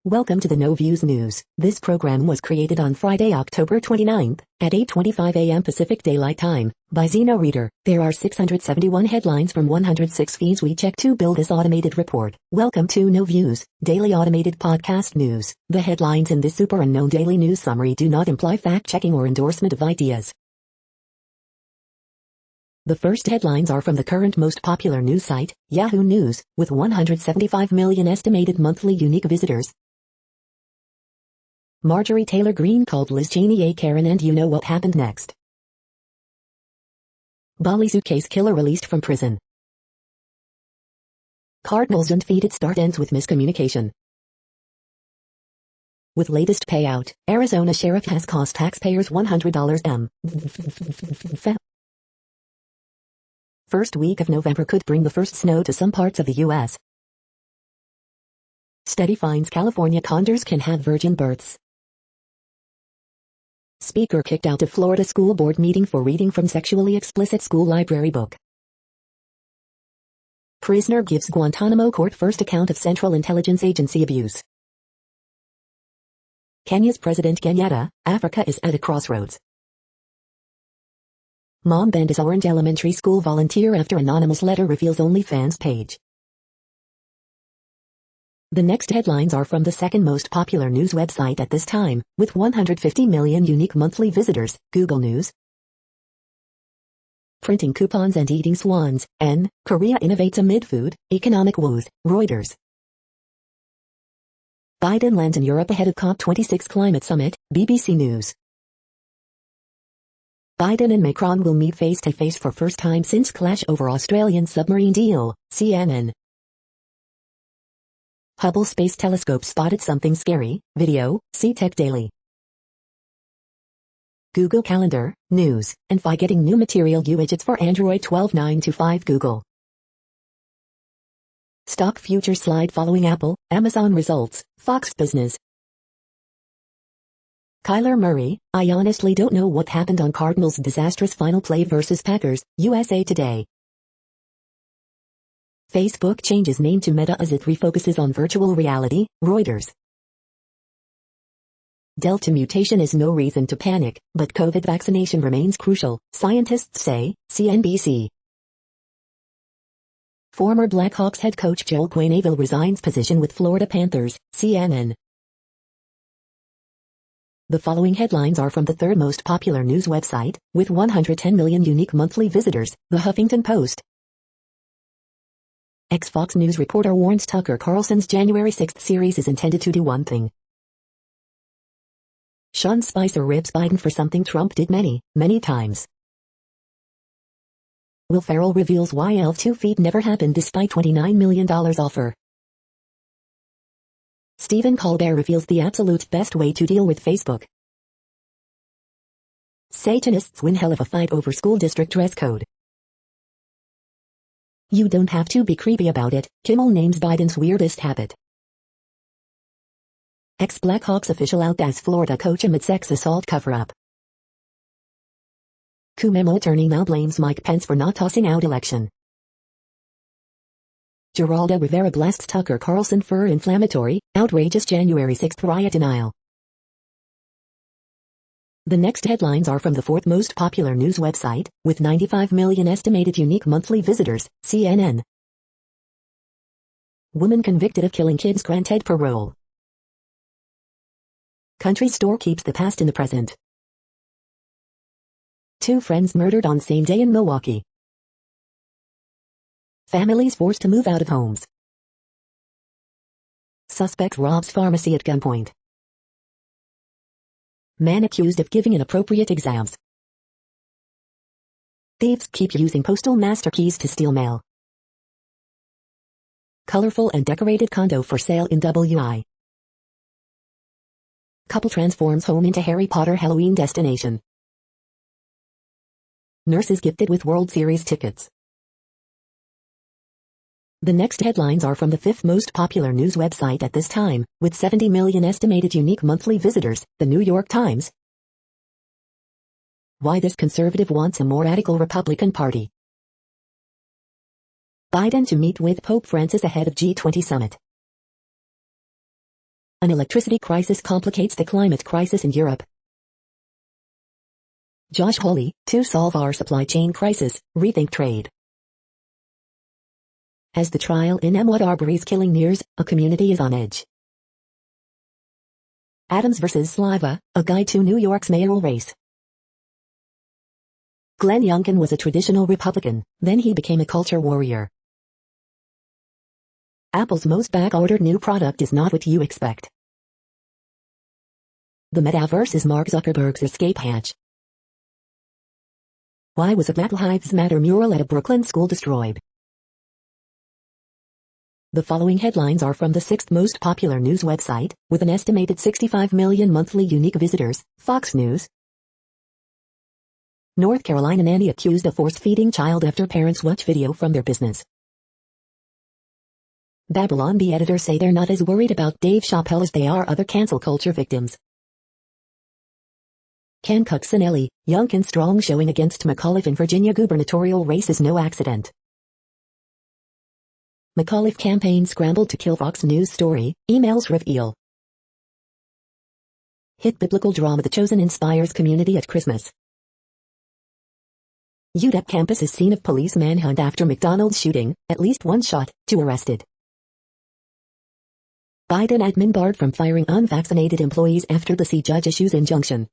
Welcome to the No Views News. This program was created on Friday, October 29th, at 8:25 a.m. Pacific Daylight Time, by Zeno Reader. There are 671 headlines from 106 feeds we check to build this automated report. Welcome to No Views, daily automated podcast news. The headlines in this super unknown daily news summary do not imply fact-checking or endorsement of ideas. The first headlines are from the current most popular news site, Yahoo News, with 175 million estimated monthly unique visitors. Marjorie Taylor Greene called Liz Cheney a Karen, and you know what happened next. Bali suitcase killer released from prison. Cardinals undefeated start ends with miscommunication. With latest payout, Arizona sheriff has cost taxpayers $100 First week of November could bring the first snow to some parts of the U.S. Study finds California condors can have virgin births. Speaker kicked out of Florida school board meeting for reading from sexually explicit school library book. Prisoner gives Guantanamo court first account of Central Intelligence Agency abuse. Kenya's President Kenyatta, Africa is at a crossroads. Mom banned as Orange Elementary School volunteer after anonymous letter reveals OnlyFans page. The next headlines are from the second most popular news website at this time, with 150 million unique monthly visitors, Google News. Printing coupons and eating swans, Korea innovates amid food, economic woes, Reuters. Biden lands in Europe ahead of COP26 climate summit, BBC News. Biden and Macron will meet face-to-face for first time since clash over Australian submarine deal, CNN. Hubble Space Telescope spotted something scary, video, see Tech Daily. Google Calendar, News, and Fi getting new material widgets for Android 12 9.25 Google. Stock future slide following Apple, Amazon results, Fox Business. Kyler Murray, I honestly don't know what happened on Cardinals' disastrous final play versus Packers, USA Today. Facebook changes name to Meta as it refocuses on virtual reality, Reuters. Delta mutation is no reason to panic, but COVID vaccination remains crucial, scientists say, CNBC. Former Blackhawks head coach Joel Quenneville resigns position with Florida Panthers, CNN. The following headlines are from the third most popular news website, with 110 million unique monthly visitors, The Huffington Post. Ex-Fox News reporter warns Tucker Carlson's January 6th series is intended to do one thing. Sean Spicer ribs Biden for something Trump did many, many times. Will Ferrell reveals why Elf 2 feet never happened despite $29 million offer. Stephen Colbert reveals the absolute best way to deal with Facebook. Satanists win hell of a fight over school district dress code. You don't have to be creepy about it, Kimmel names Biden's weirdest habit. Ex-Blackhawks official out as Florida coach amid sex assault cover-up. Coup memo attorney now blames Mike Pence for not tossing out election. Geraldo Rivera blasts Tucker Carlson for inflammatory, outrageous January 6th riot denial. The next headlines are from the fourth most popular news website, with 95 million estimated unique monthly visitors, CNN. Woman convicted of killing kids granted parole. Country store keeps the past in the present. Two friends murdered on same day in Milwaukee. Families forced to move out of homes. Suspect robs pharmacy at gunpoint. Man accused of giving inappropriate exams. Thieves keep using postal master keys to steal mail. Colorful and decorated condo for sale in WI. Couple transforms home into Harry Potter Halloween destination. Nurses gifted with World Series tickets. The next headlines are from the fifth most popular news website at this time, with 70 million estimated unique monthly visitors, The New York Times. Why this conservative wants a more radical Republican Party. Biden to meet with Pope Francis ahead of G20 summit. An electricity crisis complicates the climate crisis in Europe. Josh Hawley, to solve our supply chain crisis, rethink trade. As the trial in Ahmaud Arbery's killing nears, a community is on edge. Adams vs. Sliva, a guide to New York's mayoral race. Glenn Youngkin was a traditional Republican, then he became a culture warrior. Apple's most back-ordered new product is not what you expect. The metaverse is Mark Zuckerberg's escape hatch. Why was a Black Lives Matter mural at a Brooklyn school destroyed? The following headlines are from the 6th most popular news website, with an estimated 65 million monthly unique visitors, Fox News. North Carolina nanny accused of force-feeding child after parents watch video from their business. Babylon Bee editors say they're not as worried about Dave Chappelle as they are other cancel culture victims. Ken Cuccinelli, Youngkin strong showing against McAuliffe in Virginia gubernatorial race is no accident. McAuliffe campaign scrambled to kill Fox News story, emails reveal. Hit biblical drama The Chosen inspires community at Christmas. UTEP campus is scene of police manhunt after McDonald's shooting, at least one shot, 2 arrested. Biden admin barred from firing unvaccinated employees after the C judge issues injunction.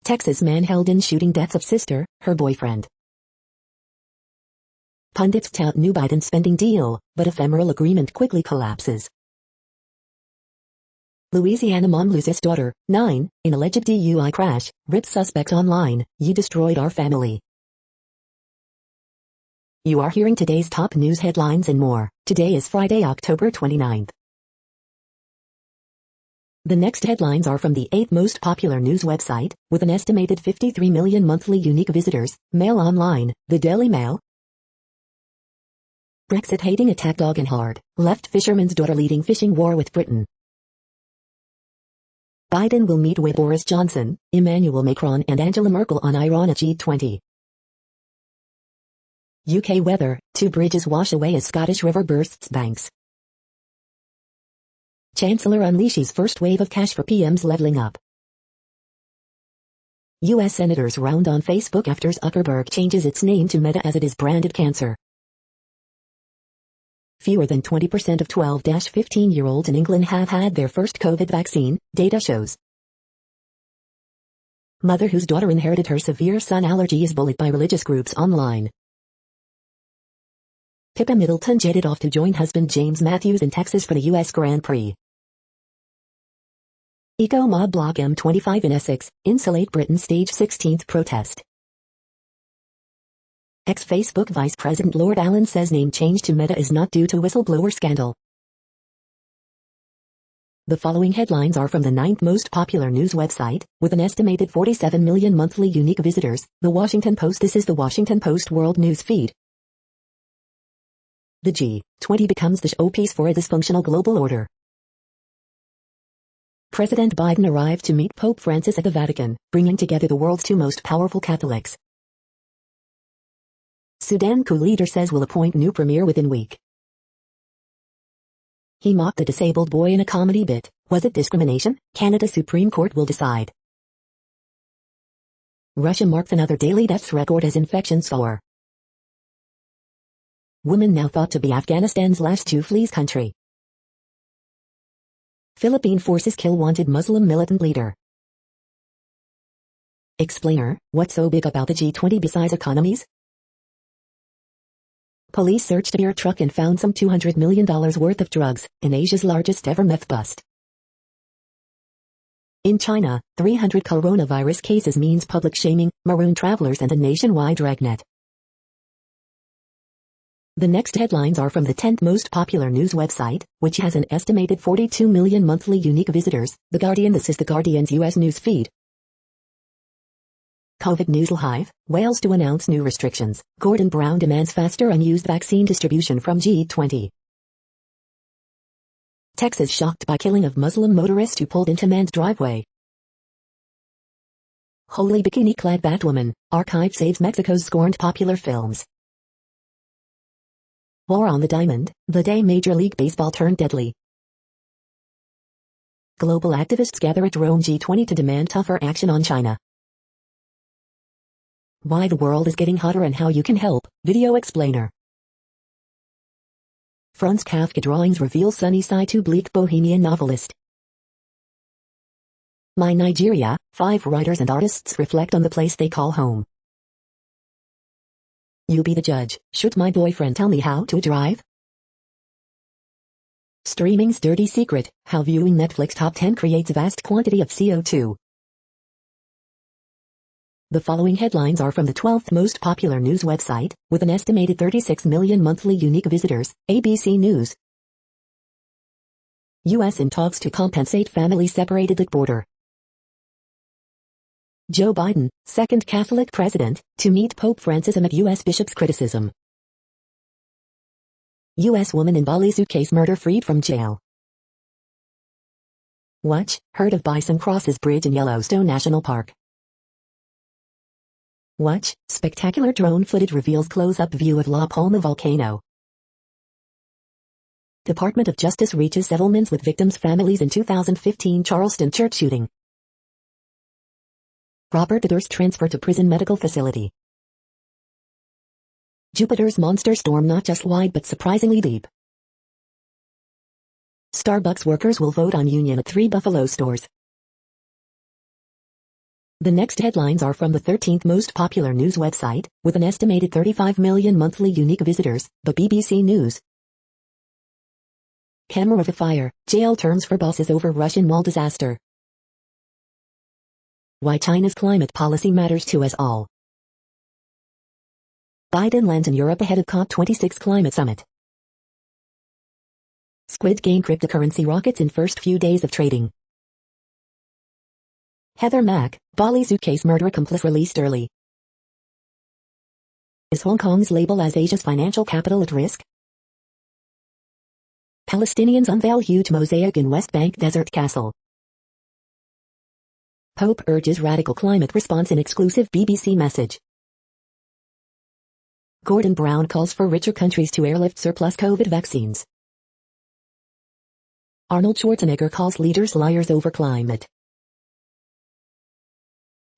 Texas man held in shooting deaths of sister, her boyfriend. Pundits tout new Biden spending deal, but ephemeral agreement quickly collapses. Louisiana mom loses daughter, 9, in alleged DUI crash, rips suspect online, "You destroyed our family." You are hearing today's top news headlines and more. Today is Friday, October 29th. The next headlines are from the 8th most popular news website, with an estimated 53 million monthly unique visitors, Mail Online, the Daily Mail. Brexit hating attack dog and hard, left fisherman's daughter leading fishing war with Britain. Biden will meet with Boris Johnson, Emmanuel Macron and Angela Merkel on Iran at G20. UK weather, 2 bridges wash away as Scottish river bursts banks. Chancellor unleashes first wave of cash for PMs leveling up. U.S. senators round on Facebook after Zuckerberg changes its name to Meta as it is branded cancer. Fewer than 20% of 12-15-year-olds in England have had their first COVID vaccine, data shows. Mother whose daughter inherited her severe sun allergy is bullied by religious groups online. Pippa Middleton jetted off to join husband James Matthews in Texas for the U.S. Grand Prix. Eco-mob block M25 in Essex, insulate Britain stage 16th protest. Ex-Facebook Vice President Lord Allen says name change to Meta is not due to whistleblower scandal. The following headlines are from the 9th most popular news website, with an estimated 47 million monthly unique visitors, The Washington Post. This is the Washington Post World News Feed. The G20 becomes the showpiece for a dysfunctional global order. President Biden arrived to meet Pope Francis at the Vatican, bringing together the world's 2 most powerful Catholics. Sudan coup leader says will appoint new premier within week. He mocked a disabled boy in a comedy bit. Was it discrimination? Canada Supreme Court will decide. Russia marks another daily deaths record as infections soar. Women now thought to be Afghanistan's last to flee country. Philippine forces kill wanted Muslim militant leader. Explainer, what's so big about the G20 besides economies? Police searched a beer truck and found some $200 million worth of drugs, in Asia's largest ever meth bust. In China, 300 coronavirus cases means public shaming, maroon travelers and a nationwide dragnet. The next headlines are from the 10th most popular news website, which has an estimated 42 million monthly unique visitors, The Guardian. This is The Guardian's U.S. news feed. COVID news hive, Wales to announce new restrictions. Gordon Brown demands faster unused vaccine distribution from G20. Texas shocked by killing of Muslim motorist who pulled into man's driveway. Holy bikini-clad Batwoman, archive saves Mexico's scorned popular films. War on the Diamond, the day Major League Baseball turned deadly. Global activists gather at Rome G20 to demand tougher action on China. Why the world is getting hotter and how you can help. Video explainer. Franz Kafka drawings reveal sunny side to bleak bohemian novelist. My Nigeria, 5 writers and artists reflect on the place they call home. You be the judge. Should my boyfriend tell me how to drive? Streaming's dirty secret, how viewing Netflix top 10 creates a vast quantity of CO2. The following headlines are from the 12th most popular news website, with an estimated 36 million monthly unique visitors, ABC News. U.S. in talks to compensate families separated at border. Joe Biden, second Catholic president, to meet Pope Francis amid U.S. bishop's criticism. U.S. woman in Bali suitcase murder freed from jail. Watch, herd of bison crosses bridge in Yellowstone National Park. Watch, spectacular drone footage reveals close-up view of La Palma volcano. Department of Justice reaches settlements with victims' families in 2015 Charleston church shooting. Robert Durst transfer to prison medical facility. Jupiter's monster storm not just wide but surprisingly deep. Starbucks workers will vote on union at 3 Buffalo stores. The next headlines are from the 13th most popular news website, with an estimated 35 million monthly unique visitors, the BBC News. Camera of fire, jail terms for bosses over Russian wall disaster. Why China's climate policy matters to us all. Biden lands in Europe ahead of COP26 climate summit. Squid Game cryptocurrency rockets in first few days of trading. Heather Mack, Bali suitcase murder accomplice released early. Is Hong Kong's label as Asia's financial capital at risk? Palestinians unveil huge mosaic in West Bank desert castle. Pope urges radical climate response in exclusive BBC message. Gordon Brown calls for richer countries to airlift surplus COVID vaccines. Arnold Schwarzenegger calls leaders liars over climate.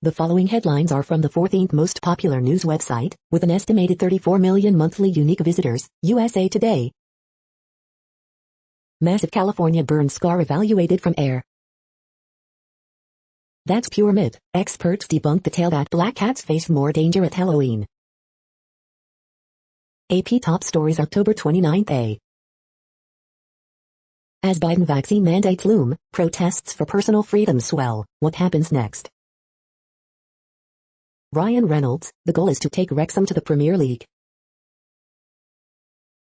The following headlines are from the 14th most popular news website, with an estimated 34 million monthly unique visitors, USA Today. Massive California burn scar evaluated from air. That's pure myth. Experts debunk the tale that black cats face more danger at Halloween. AP Top Stories October 29. As Biden vaccine mandates loom, protests for personal freedom swell. What happens next? Ryan Reynolds, the goal is to take Wrexham to the Premier League.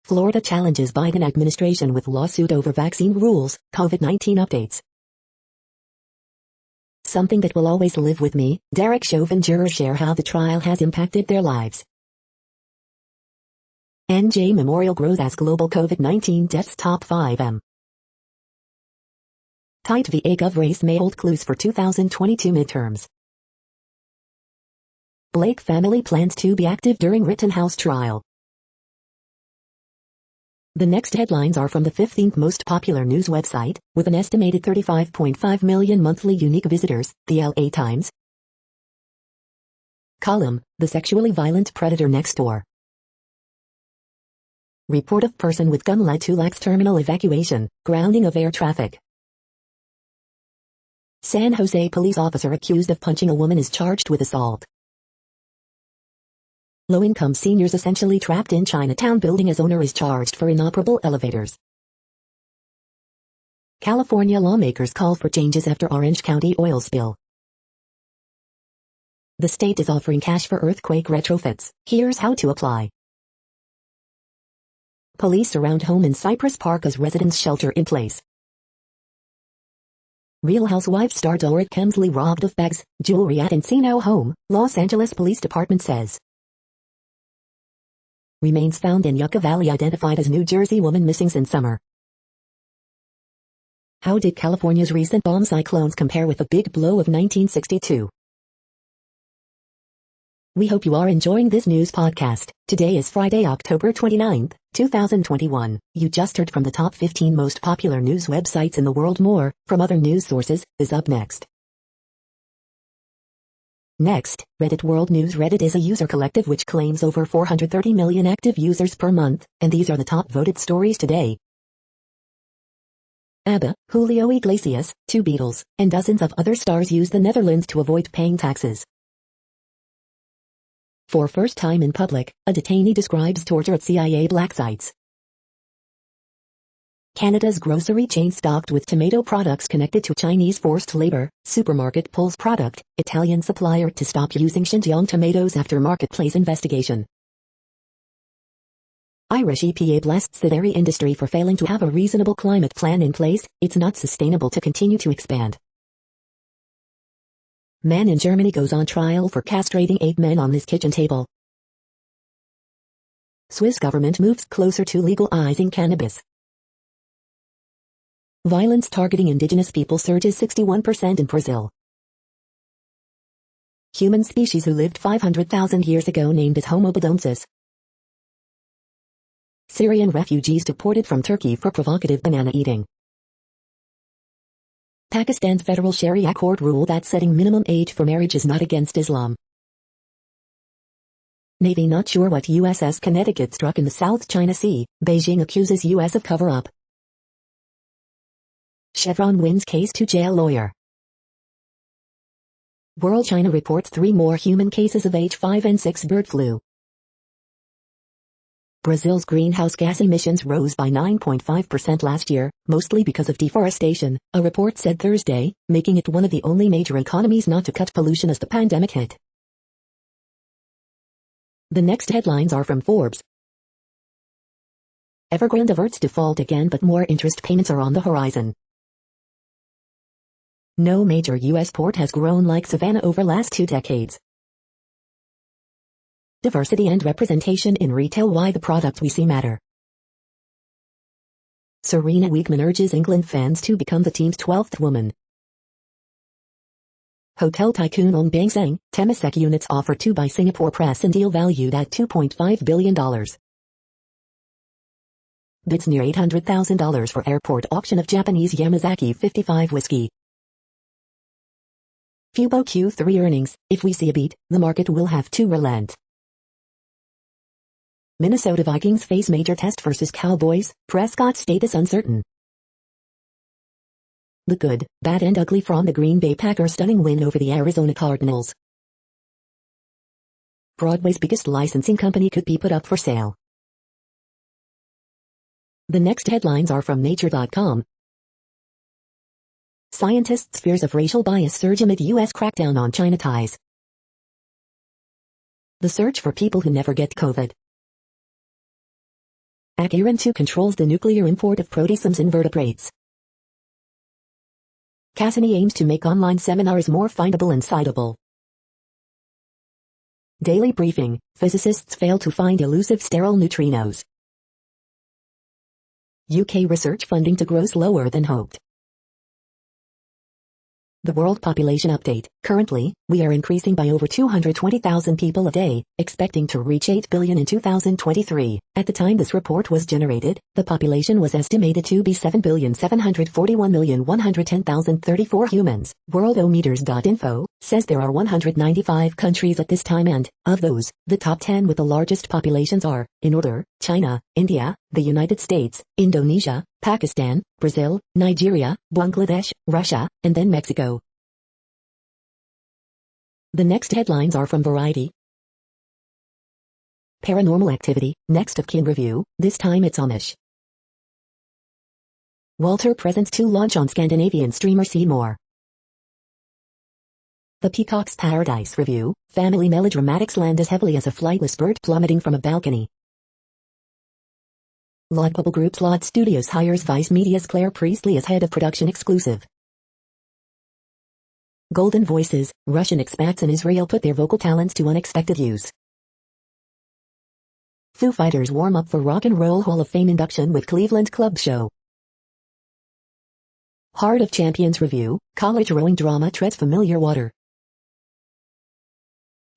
Florida challenges Biden administration with lawsuit over vaccine rules, COVID-19 updates. Something that will always live with me, Derek Chauvin jurors share how the trial has impacted their lives. NJ Memorial grows as global COVID-19 deaths top 5M. Tight VA Gov race may hold clues for 2022 midterms. Blake family plans to be active during Rittenhouse trial. The next headlines are from the 15th most popular news website, with an estimated 35.5 million monthly unique visitors, the LA Times. Column, the sexually violent predator next door. Report of person with gun led to LAX terminal evacuation, grounding of air traffic. San Jose police officer accused of punching a woman is charged with assault. Low-income seniors essentially trapped in Chinatown building as owner is charged for inoperable elevators. California lawmakers call for changes after Orange County oil spill. The state is offering cash for earthquake retrofits. Here's how to apply. Police surround home in Cypress Park as residents shelter in place. Real Housewives star Dorit Kemsley robbed of bags, jewelry at Encino home, Los Angeles Police Department says. Remains found in Yucca Valley identified as New Jersey woman missing since summer. How did California's recent bomb cyclones compare with the big blow of 1962? We hope you are enjoying this news podcast. Today is Friday, October 29th, 2021. You just heard from the top 15 most popular news websites in the world. More from other news sources is up next. Next, Reddit World News. Reddit is a user collective which claims over 430 million active users per month, and these are the top voted stories today. ABBA, Julio Iglesias, 2 Beatles, and dozens of other stars use the Netherlands to avoid paying taxes. For first time in public, a detainee describes torture at CIA black sites. Canada's grocery chain stocked with tomato products connected to Chinese forced labor. Supermarket pulls product, Italian supplier to stop using Xinjiang tomatoes after marketplace investigation. Irish EPA blasts the dairy industry for failing to have a reasonable climate plan in place. It's not sustainable to continue to expand. Man in Germany goes on trial for castrating 8 men on his kitchen table. Swiss government moves closer to legalizing cannabis. Violence targeting indigenous people surges 61% in Brazil. Human species who lived 500,000 years ago named as Homo bodonsis. Syrian refugees deported from Turkey for provocative banana eating. Pakistan's federal Sharia court ruled that setting minimum age for marriage is not against Islam. Navy not sure what USS Connecticut struck in the South China Sea. Beijing accuses US of cover-up. Chevron wins case to jail lawyer. World China reports 3 more human cases of H5N6 bird flu. Brazil's greenhouse gas emissions rose by 9.5% last year, mostly because of deforestation, a report said Thursday, making it one of the only major economies not to cut pollution as the pandemic hit. The next headlines are from Forbes. Evergrande averts default again, but more interest payments are on the horizon. No major U.S. port has grown like Savannah over last 2 decades. Diversity and representation in retail. Why the products we see matter. Serena Wiegman urges England fans to become the team's 12th woman. Hotel tycoon Ong Beng Seng, Temasek units offered to buy Singapore press and deal valued at $2.5 billion. Bids near $800,000 for airport auction of Japanese Yamazaki 55 whiskey. Fubo Q3 earnings. If we see a beat, the market will have to relent. Minnesota Vikings face major test versus Cowboys, Prescott status uncertain. The good, bad and ugly from the Green Bay Packers' stunning win over the Arizona Cardinals. Broadway's biggest licensing company could be put up for sale. The next headlines are from Nature.com. Scientists' fears of racial bias surge amid U.S. crackdown on China ties. The search for people who never get COVID. Iran 2 controls the nuclear import of proteasomes invertebrates. Cassini aims to make online seminars more findable and citable. Daily briefing. Physicists fail to find elusive sterile neutrinos. UK research funding to grow slower than hoped. The World Population Update. Currently, we are increasing by over 220,000 people a day, expecting to reach 8 billion in 2023. At the time this report was generated, the population was estimated to be 7,741,110,034 humans. Worldometers.info says there are 195 countries at this time, and, of those, the top 10 with the largest populations are, in order, China, India, the United States, Indonesia, Pakistan, Brazil, Nigeria, Bangladesh, Russia, and then Mexico. The next headlines are from Variety. Paranormal Activity, Next of Kin review, this time it's Amish. Walter presents to launch on Scandinavian streamer Seymour. The Peacock's Paradise review, family melodramatics land as heavily as a flightless bird plummeting from a balcony. Lod Bubble Group's Lod Studios hires Vice Media's Claire Priestley as head of production exclusive. Golden Voices, Russian expats in Israel put their vocal talents to unexpected use. Foo Fighters warm up for Rock and Roll Hall of Fame induction with Cleveland Club show. Heart of Champions review, college rowing drama treads familiar water.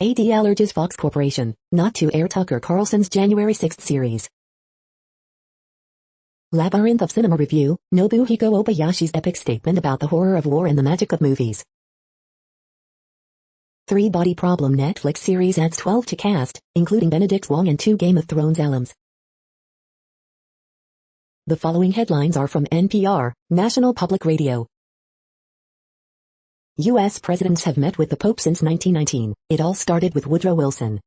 ADL urges Fox Corporation not to air Tucker Carlson's January 6th series. Labyrinth of Cinema Review, Nobuhiko Obayashi's epic statement about the horror of war and the magic of movies. Three-Body Problem Netflix series adds 12 to cast, including Benedict Wong and 2 Game of Thrones alums. The following headlines are from NPR, National Public Radio. U.S. presidents have met with the Pope since 1919. It all started with Woodrow Wilson.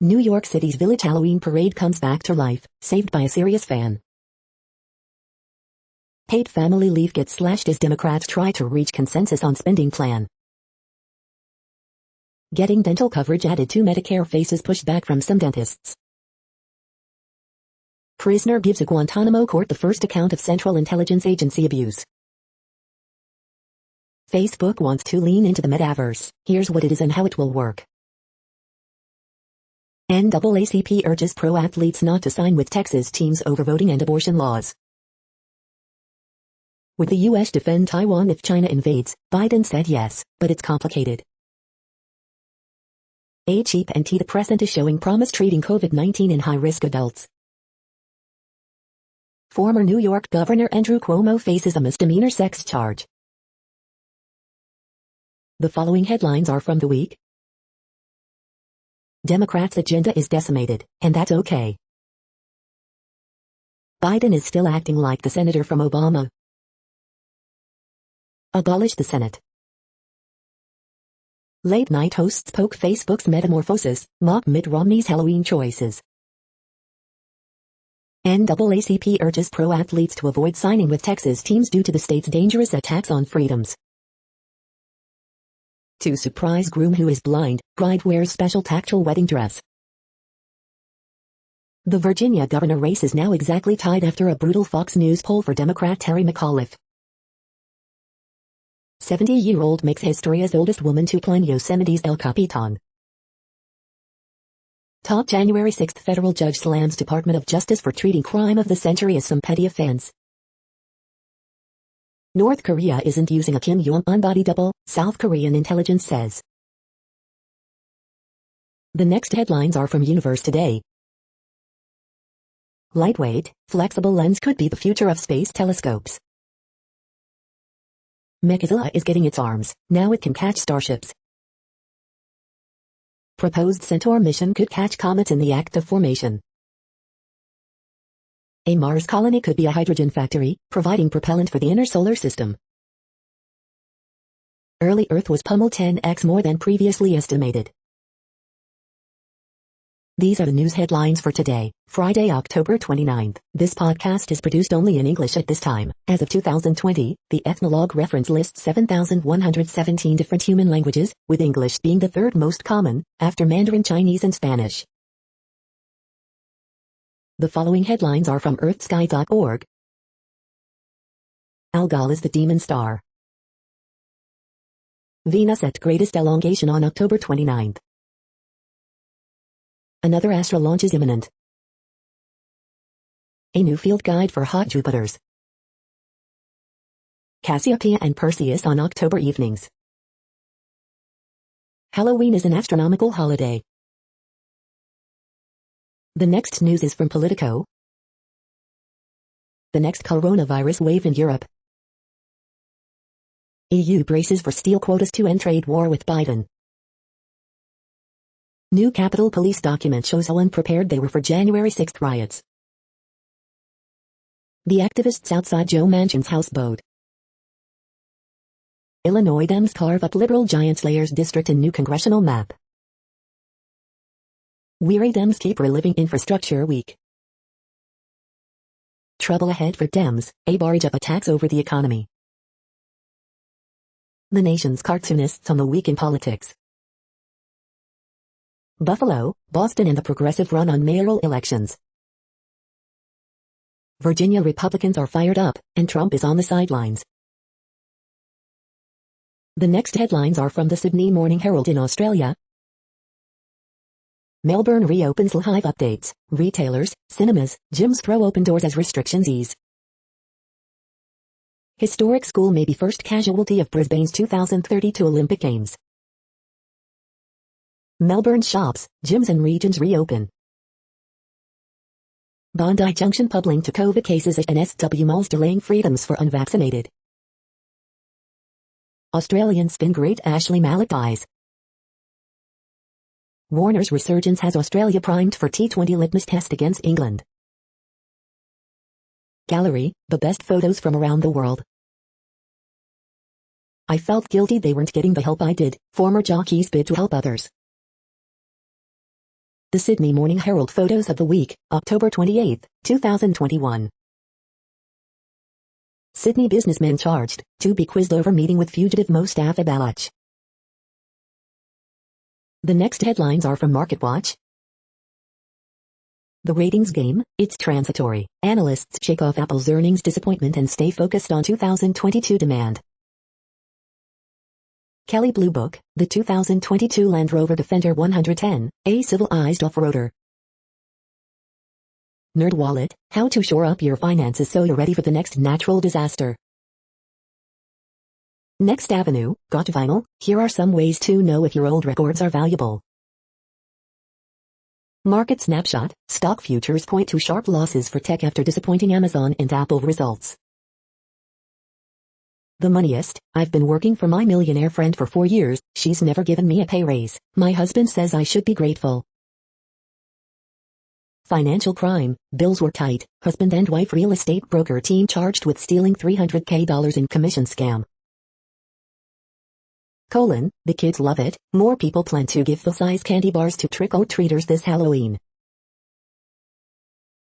New York City's Village Halloween Parade comes back to life, saved by a serious fan. Paid family leave gets slashed as Democrats try to reach consensus on spending plan. Getting dental coverage added to Medicare faces pushback from some dentists. Prisoner gives a Guantanamo court the first account of Central Intelligence Agency abuse. Facebook wants to lean into the metaverse. Here's what it is and how it will work. NAACP urges pro athletes not to sign with Texas teams over voting and abortion laws. Would the U.S. defend Taiwan if China invades? Biden said yes, but it's complicated. A cheap antidepressant is showing promise treating COVID-19 in high-risk adults. Former New York Governor Andrew Cuomo faces a misdemeanor sex charge. The following headlines are from The Week. Democrats' agenda is decimated, and that's okay. Biden is still acting like the senator from Obama. Abolish the Senate. Late night hosts poke Facebook's metamorphosis, mock Mitt Romney's Halloween choices. NAACP urges pro athletes to avoid signing with Texas teams due to the state's dangerous attacks on freedoms. To surprise groom who is blind, bride wears special tactile wedding dress. The Virginia governor race is now exactly tied after a brutal Fox News poll for Democrat Terry McAuliffe. 70-year-old makes history as oldest woman to climb Yosemite's El Capitan. Top January 6th federal judge slams Department of Justice for treating crime of the century as some petty offense. North Korea isn't using a Kim Jong-un body double, South Korean intelligence says. The next headlines are from Universe Today. Lightweight, flexible lens could be the future of space telescopes. Mechazilla is getting its arms, now it can catch starships. Proposed Centaur mission could catch comets in the act of formation. A Mars colony could be a hydrogen factory, providing propellant for the inner solar system. Early Earth was pummeled 10x more than previously estimated. These are the news headlines for today, Friday, October 29th. This podcast is produced only in English at this time. As of 2020, the Ethnologue reference lists 7,117 different human languages, with English being the third most common, after Mandarin Chinese and Spanish. The following headlines are from earthsky.org. Algol is the demon star. Venus at greatest elongation on October 29th. Another astral launch is imminent. A new field guide for hot Jupiters. Cassiopeia and Perseus on October evenings. Halloween is an astronomical holiday. The next news is from Politico. The next coronavirus wave in Europe. EU braces for steel quotas to end trade war with Biden. New Capitol Police document shows how unprepared they were for January 6th riots. The activists outside Joe Manchin's houseboat. Illinois Dems carve up liberal giant Slayers district in new congressional map. Weary Dems keep reliving infrastructure week. Trouble ahead for Dems, a barrage of attacks over the economy. The nation's cartoonists on the week in politics. Buffalo, Boston and the progressive run on mayoral elections. Virginia Republicans are fired up, and Trump is on the sidelines. The next headlines are from the Sydney Morning Herald in Australia. Melbourne reopens live updates, retailers, cinemas, gyms throw open doors as restrictions ease. Historic school may be first casualty of Brisbane's 2032 Olympic Games. Melbourne shops, gyms and regions reopen. Bondi Junction pub linked to COVID cases at NSW malls delaying freedoms for unvaccinated. Australian spin great Ashley Mallett dies. Warner's resurgence has Australia primed for T20 litmus test against England. Gallery, the best photos from around the world. I felt guilty they weren't getting the help I did. Former jockeys bid to help others. The Sydney Morning Herald photos of the week, October 28, 2021. Sydney businessmen charged, to be quizzed over meeting with fugitive Mustafa Balach. The next headlines are from MarketWatch. The ratings game, it's transitory. Analysts shake off Apple's earnings disappointment and stay focused on 2022 demand. Kelley Blue Book, the 2022 Land Rover Defender 110, a civilized off-roader. NerdWallet, how to shore up your finances so you're ready for the next natural disaster. Next Avenue, got vinyl? Here are some ways to know if your old records are valuable. Market Snapshot, stock futures point to sharp losses for tech after disappointing Amazon and Apple results. The Moneyest, I've been working for my millionaire friend for 4 years, she's never given me a pay raise. My husband says I should be grateful. Financial crime, bills were tight, husband and wife real estate broker team charged with stealing $300K in commission scam. The kids love it, more people plan to give full-size candy bars to trick-or-treaters this Halloween.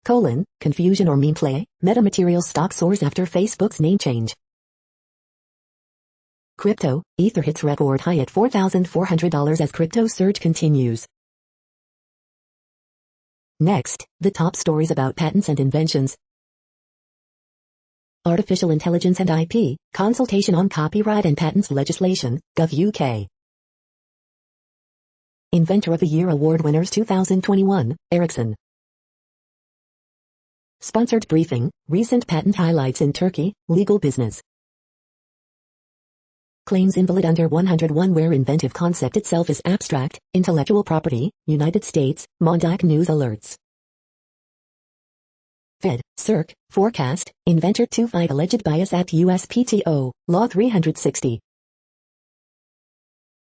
Confusion or meme play, metamaterial stock soars after Facebook's name change. Crypto, Ether hits record high at $4,400 as crypto surge continues. Next, the top stories about patents and inventions. Artificial Intelligence and IP, consultation on copyright and patents legislation, Gov UK. Inventor of the Year Award winners 2021, Ericsson. Sponsored briefing, recent patent highlights in Turkey, legal business. Claims invalid under 101 where inventive concept itself is abstract, intellectual property, United States, Mondac News alerts. Fed, Circ, forecast, inventor to fight alleged bias at USPTO, Law 360.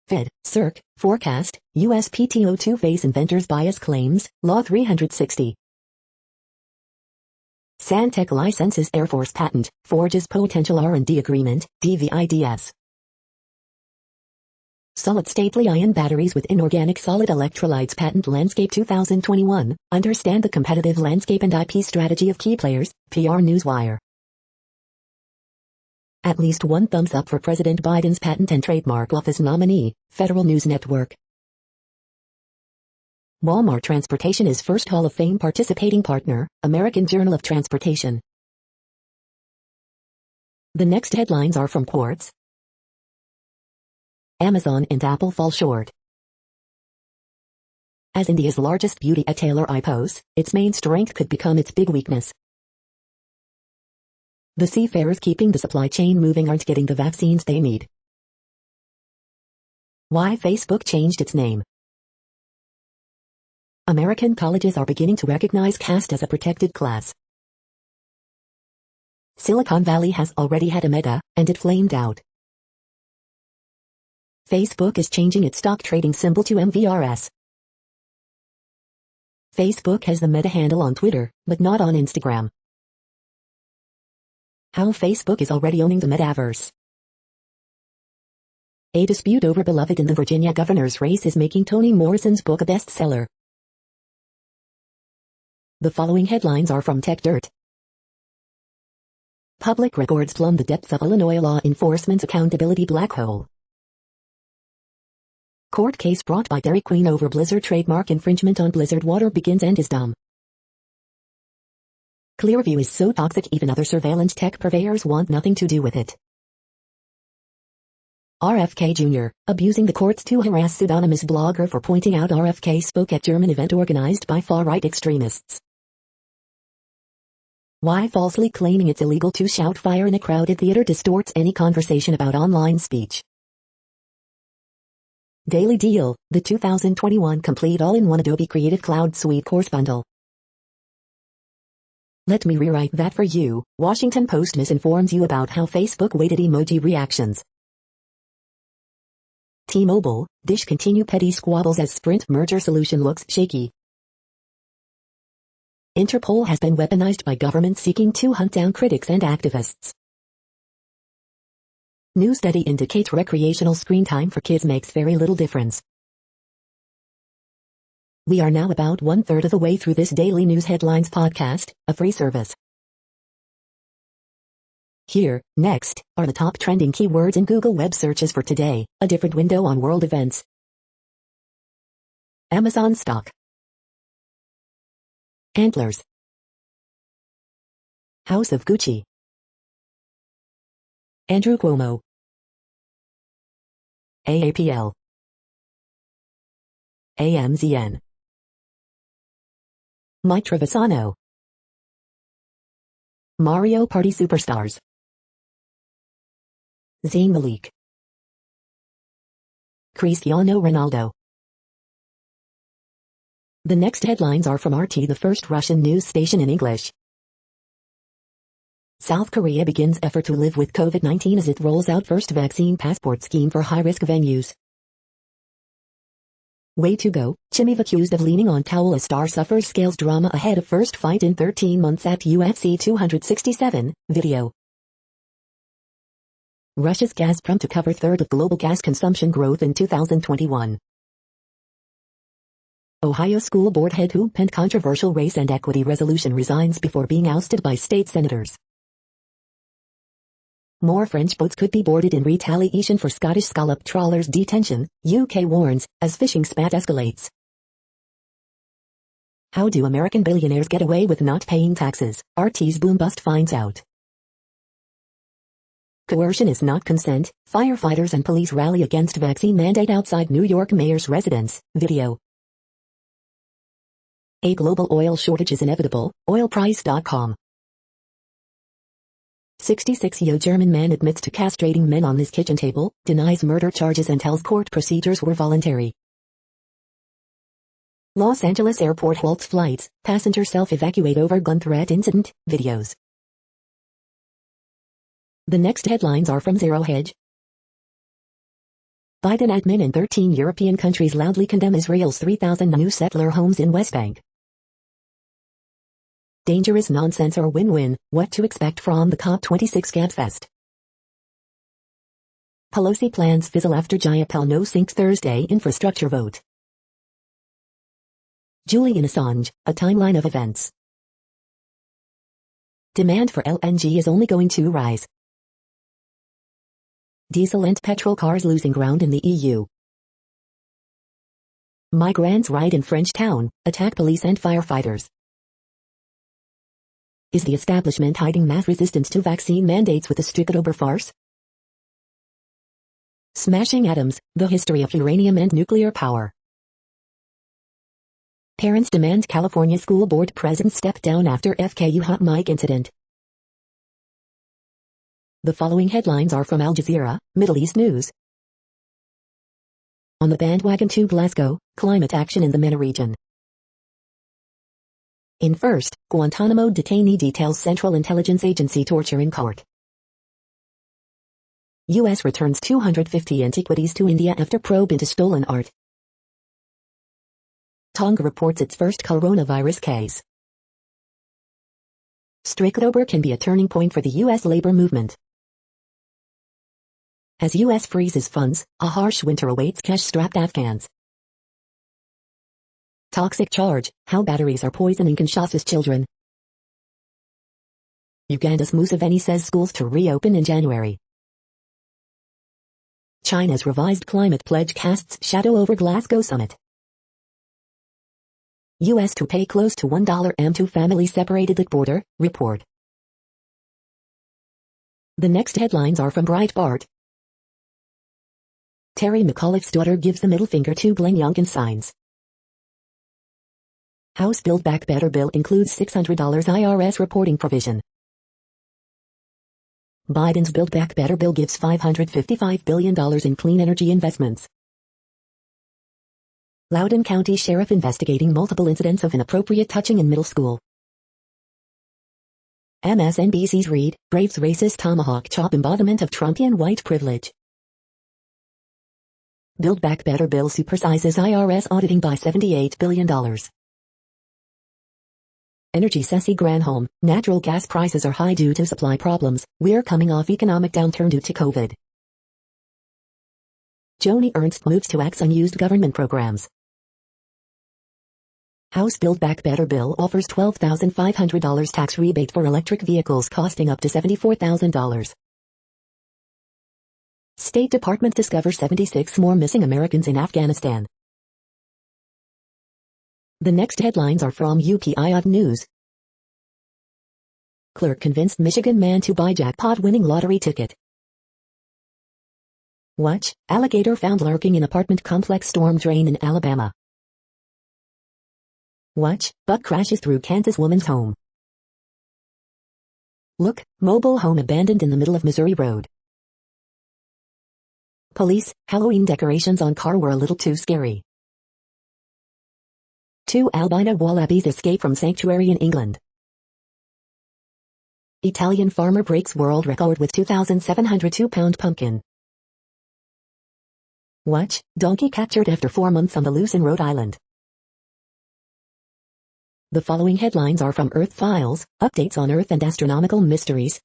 Fed, Circ, forecast, USPTO to face inventors bias claims, Law 360. Santec licenses Air Force patent, forges potential R&D agreement, DVIDS. Solid-state Li-ion batteries with inorganic solid electrolytes patent landscape 2021, understand the competitive landscape and IP strategy of key players, PR Newswire. At least one thumbs up for President Biden's Patent and Trademark Office nominee, Federal News Network. Walmart Transportation is first Hall of Fame participating partner, American Journal of Transportation. The next headlines are from Quartz. Amazon and Apple fall short. As India's largest beauty retailer IPOs, its main strength could become its big weakness. The seafarers keeping the supply chain moving aren't getting the vaccines they need. Why Facebook changed its name. American colleges are beginning to recognize caste as a protected class. Silicon Valley has already had a Meta, and it flamed out. Facebook is changing its stock trading symbol to MVRS. Facebook has the Meta handle on Twitter, but not on Instagram. How Facebook is already owning the metaverse. A dispute over Beloved in the Virginia governor's race is making Toni Morrison's book a bestseller. The following headlines are from Tech Dirt. Public records plumb the depths of Illinois law enforcement's accountability black hole. Court case brought by Dairy Queen over Blizzard trademark infringement on Blizzard water begins and is dumb. Clearview is so toxic even other surveillance tech purveyors want nothing to do with it. RFK Jr., abusing the courts to harass pseudonymous blogger for pointing out RFK spoke at German event organized by far-right extremists. Why falsely claiming it's illegal to shout fire in a crowded theater distorts any conversation about online speech. Daily Deal, the 2021 complete all-in-one Adobe Creative Cloud Suite course bundle. Let me rewrite that for you. Washington Post misinforms you about how Facebook weighted emoji reactions. T-Mobile, Dish continue petty squabbles as Sprint merger solution looks shaky. Interpol has been weaponized by governments seeking to hunt down critics and activists. New study indicates recreational screen time for kids makes very little difference. We are now about 1/3 of the way through this daily news headlines podcast, a free service. Here, next, are the top trending keywords in Google web searches for today, a different window on world events. Amazon stock. Antlers. House of Gucci. Andrew Cuomo. AAPL. AMZN. Mike Trevisano. Mario Party Superstars. Zayn Malik. Cristiano Ronaldo. The next headlines are from RT, the first Russian news station in English. South Korea begins effort to live with COVID-19 as it rolls out first vaccine passport scheme for high-risk venues. Way to go, Chimeve accused of leaning on towel as star suffers scales drama ahead of first fight in 13 months at UFC 267, video. Russia's Gazprom to cover third of global gas consumption growth in 2021. Ohio school board head who penned controversial race and equity resolution resigns before being ousted by state senators. More French boats could be boarded in retaliation for Scottish scallop trawlers' detention, UK warns, as fishing spat escalates. How do American billionaires get away with not paying taxes? RT's boom bust finds out. Coercion is not consent. Firefighters and police rally against vaccine mandate outside New York mayor's residence, video. A global oil shortage is inevitable, oilprice.com. 66-year-old German man admits to castrating men on his kitchen table, denies murder charges and tells court procedures were voluntary. Los Angeles airport halts flights, passenger self-evacuate over gun threat incident, videos. The next headlines are from Zero Hedge. Biden admin in 13 European countries loudly condemn Israel's 3,000 new settler homes in West Bank. Dangerous nonsense or win-win, what to expect from the COP26 Gabfest. Pelosi plans fizzle after Jayapal no sinks Thursday infrastructure vote. Julian Assange, a timeline of events. Demand for LNG is only going to rise. Diesel and petrol cars losing ground in the EU. Migrants riot in French town, attack police and firefighters. Is the establishment hiding mass resistance to vaccine mandates with a Strictober farce? Smashing atoms, the history of uranium and nuclear power. Parents demand California school board president step down after FKU hot mic incident. The following headlines are from Al Jazeera, Middle East News. On the bandwagon to Glasgow, climate action in the MENA region. In first, Guantanamo detainee details Central Intelligence Agency torture in court. U.S. returns 250 antiquities to India after probe into stolen art. Tonga reports its first coronavirus case. Strictober can be a turning point for the U.S. labor movement. As U.S. freezes funds, a harsh winter awaits cash-strapped Afghans. Toxic charge, how batteries are poisoning Kinshasa's children. Uganda's Museveni says schools to reopen in January. China's revised climate pledge casts shadow over Glasgow summit. U.S. to pay close to $1 to families separated at border, report. The next headlines are from Breitbart. Terry McAuliffe's daughter gives the middle finger to Glenn Youngkin signs. House Build Back Better bill includes $600 IRS reporting provision. Biden's Build Back Better bill gives $555 billion in clean energy investments. Loudoun County Sheriff investigating multiple incidents of inappropriate touching in middle school. MSNBC's read, Braves racist tomahawk chop embodiment of Trumpian white privilege. Build Back Better bill supersizes IRS auditing by $78 billion. Energy Ceci Granholm, natural gas prices are high due to supply problems. We're coming off economic downturn due to COVID. Joni Ernst moves to axe unused government programs. House Build Back Better bill offers $12,500 tax rebate for electric vehicles costing up to $74,000. State Department discovers 76 more missing Americans in Afghanistan. The next headlines are from UPI News. Clerk convinced Michigan man to buy jackpot-winning lottery ticket. Watch, alligator found lurking in apartment complex storm drain in Alabama. Watch, buck crashes through Kansas woman's home. Look, mobile home abandoned in the middle of Missouri Road. Police, Halloween decorations on car were a little too scary. 2 albino wallabies escape from sanctuary in England. Italian farmer breaks world record with 2,702-pound pumpkin. Watch, donkey captured after 4 months on the loose in Rhode Island. The following headlines are from Earth Files, updates on Earth and astronomical mysteries.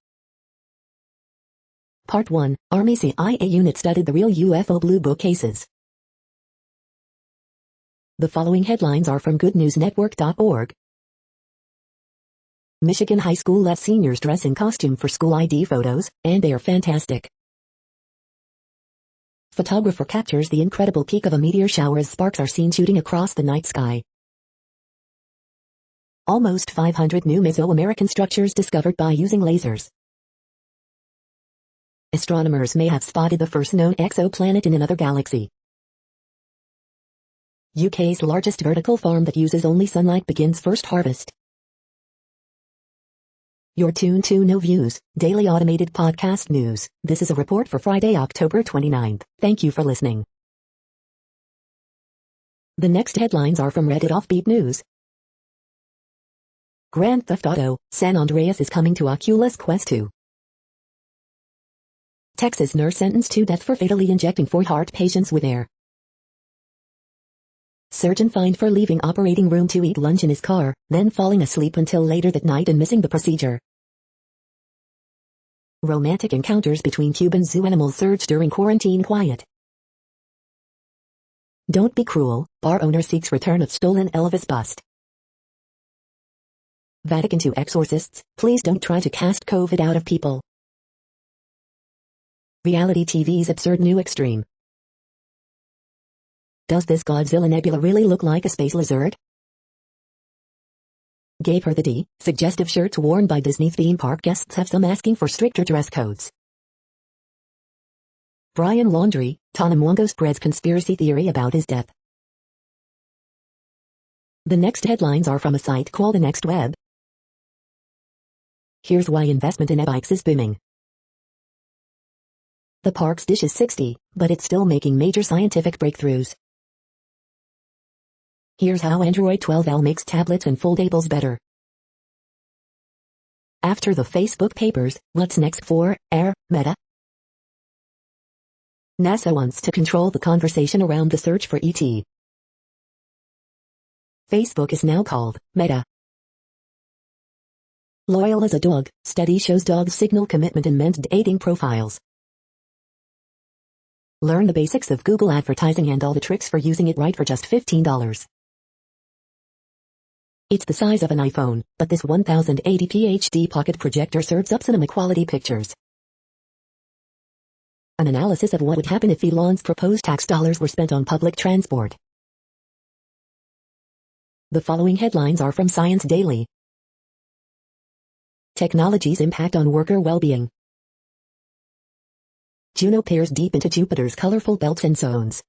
Part 1, Army CIA unit studied the real UFO Blue Book cases. The following headlines are from goodnewsnetwork.org. Michigan high school lets seniors dress in costume for school ID photos, and they are fantastic. Photographer captures the incredible peak of a meteor shower as sparks are seen shooting across the night sky. Almost 500 new Mesoamerican structures discovered by using lasers. Astronomers may have spotted the first known exoplanet in another galaxy. UK's largest vertical farm that uses only sunlight begins first harvest. You're tuned to No Views, daily automated podcast news. This is a report for Friday, October 29th. Thank you for listening. The next headlines are from Reddit Offbeat News. Grand Theft Auto, San Andreas is coming to Oculus Quest 2. Texas nurse sentenced to death for fatally injecting 4 heart patients with air. Surgeon fined for leaving operating room to eat lunch in his car, then falling asleep until later that night and missing the procedure. Romantic encounters between Cuban zoo animals surge during quarantine quiet. Don't be cruel, bar owner seeks return of stolen Elvis bust. Vatican to exorcists, please don't try to cast COVID out of people. Reality TV's absurd new extreme. Does this Godzilla nebula really look like a space lizard? Gave her the D. Suggestive shirts worn by Disney theme park guests have some asking for stricter dress codes. Brian Laundrie, Tana Mwongo spreads conspiracy theory about his death. The next headlines are from a site called The Next Web. Here's why investment in e-bikes is booming. The park's dish is 60, but it's still making major scientific breakthroughs. Here's how Android 12L makes tablets and foldables better. After the Facebook papers, what's next for Meta? NASA wants to control the conversation around the search for ET. Facebook is now called Meta. Loyal as a dog, study shows dogs signal commitment in men's dating profiles. Learn the basics of Google advertising and all the tricks for using it right for just $15. It's the size of an iPhone, but this 1080p HD pocket projector serves up cinema-quality pictures. An analysis of what would happen if Elon's proposed tax dollars were spent on public transport. The following headlines are from Science Daily. Technology's impact on worker well-being. Juno peers deep into Jupiter's colorful belts and zones.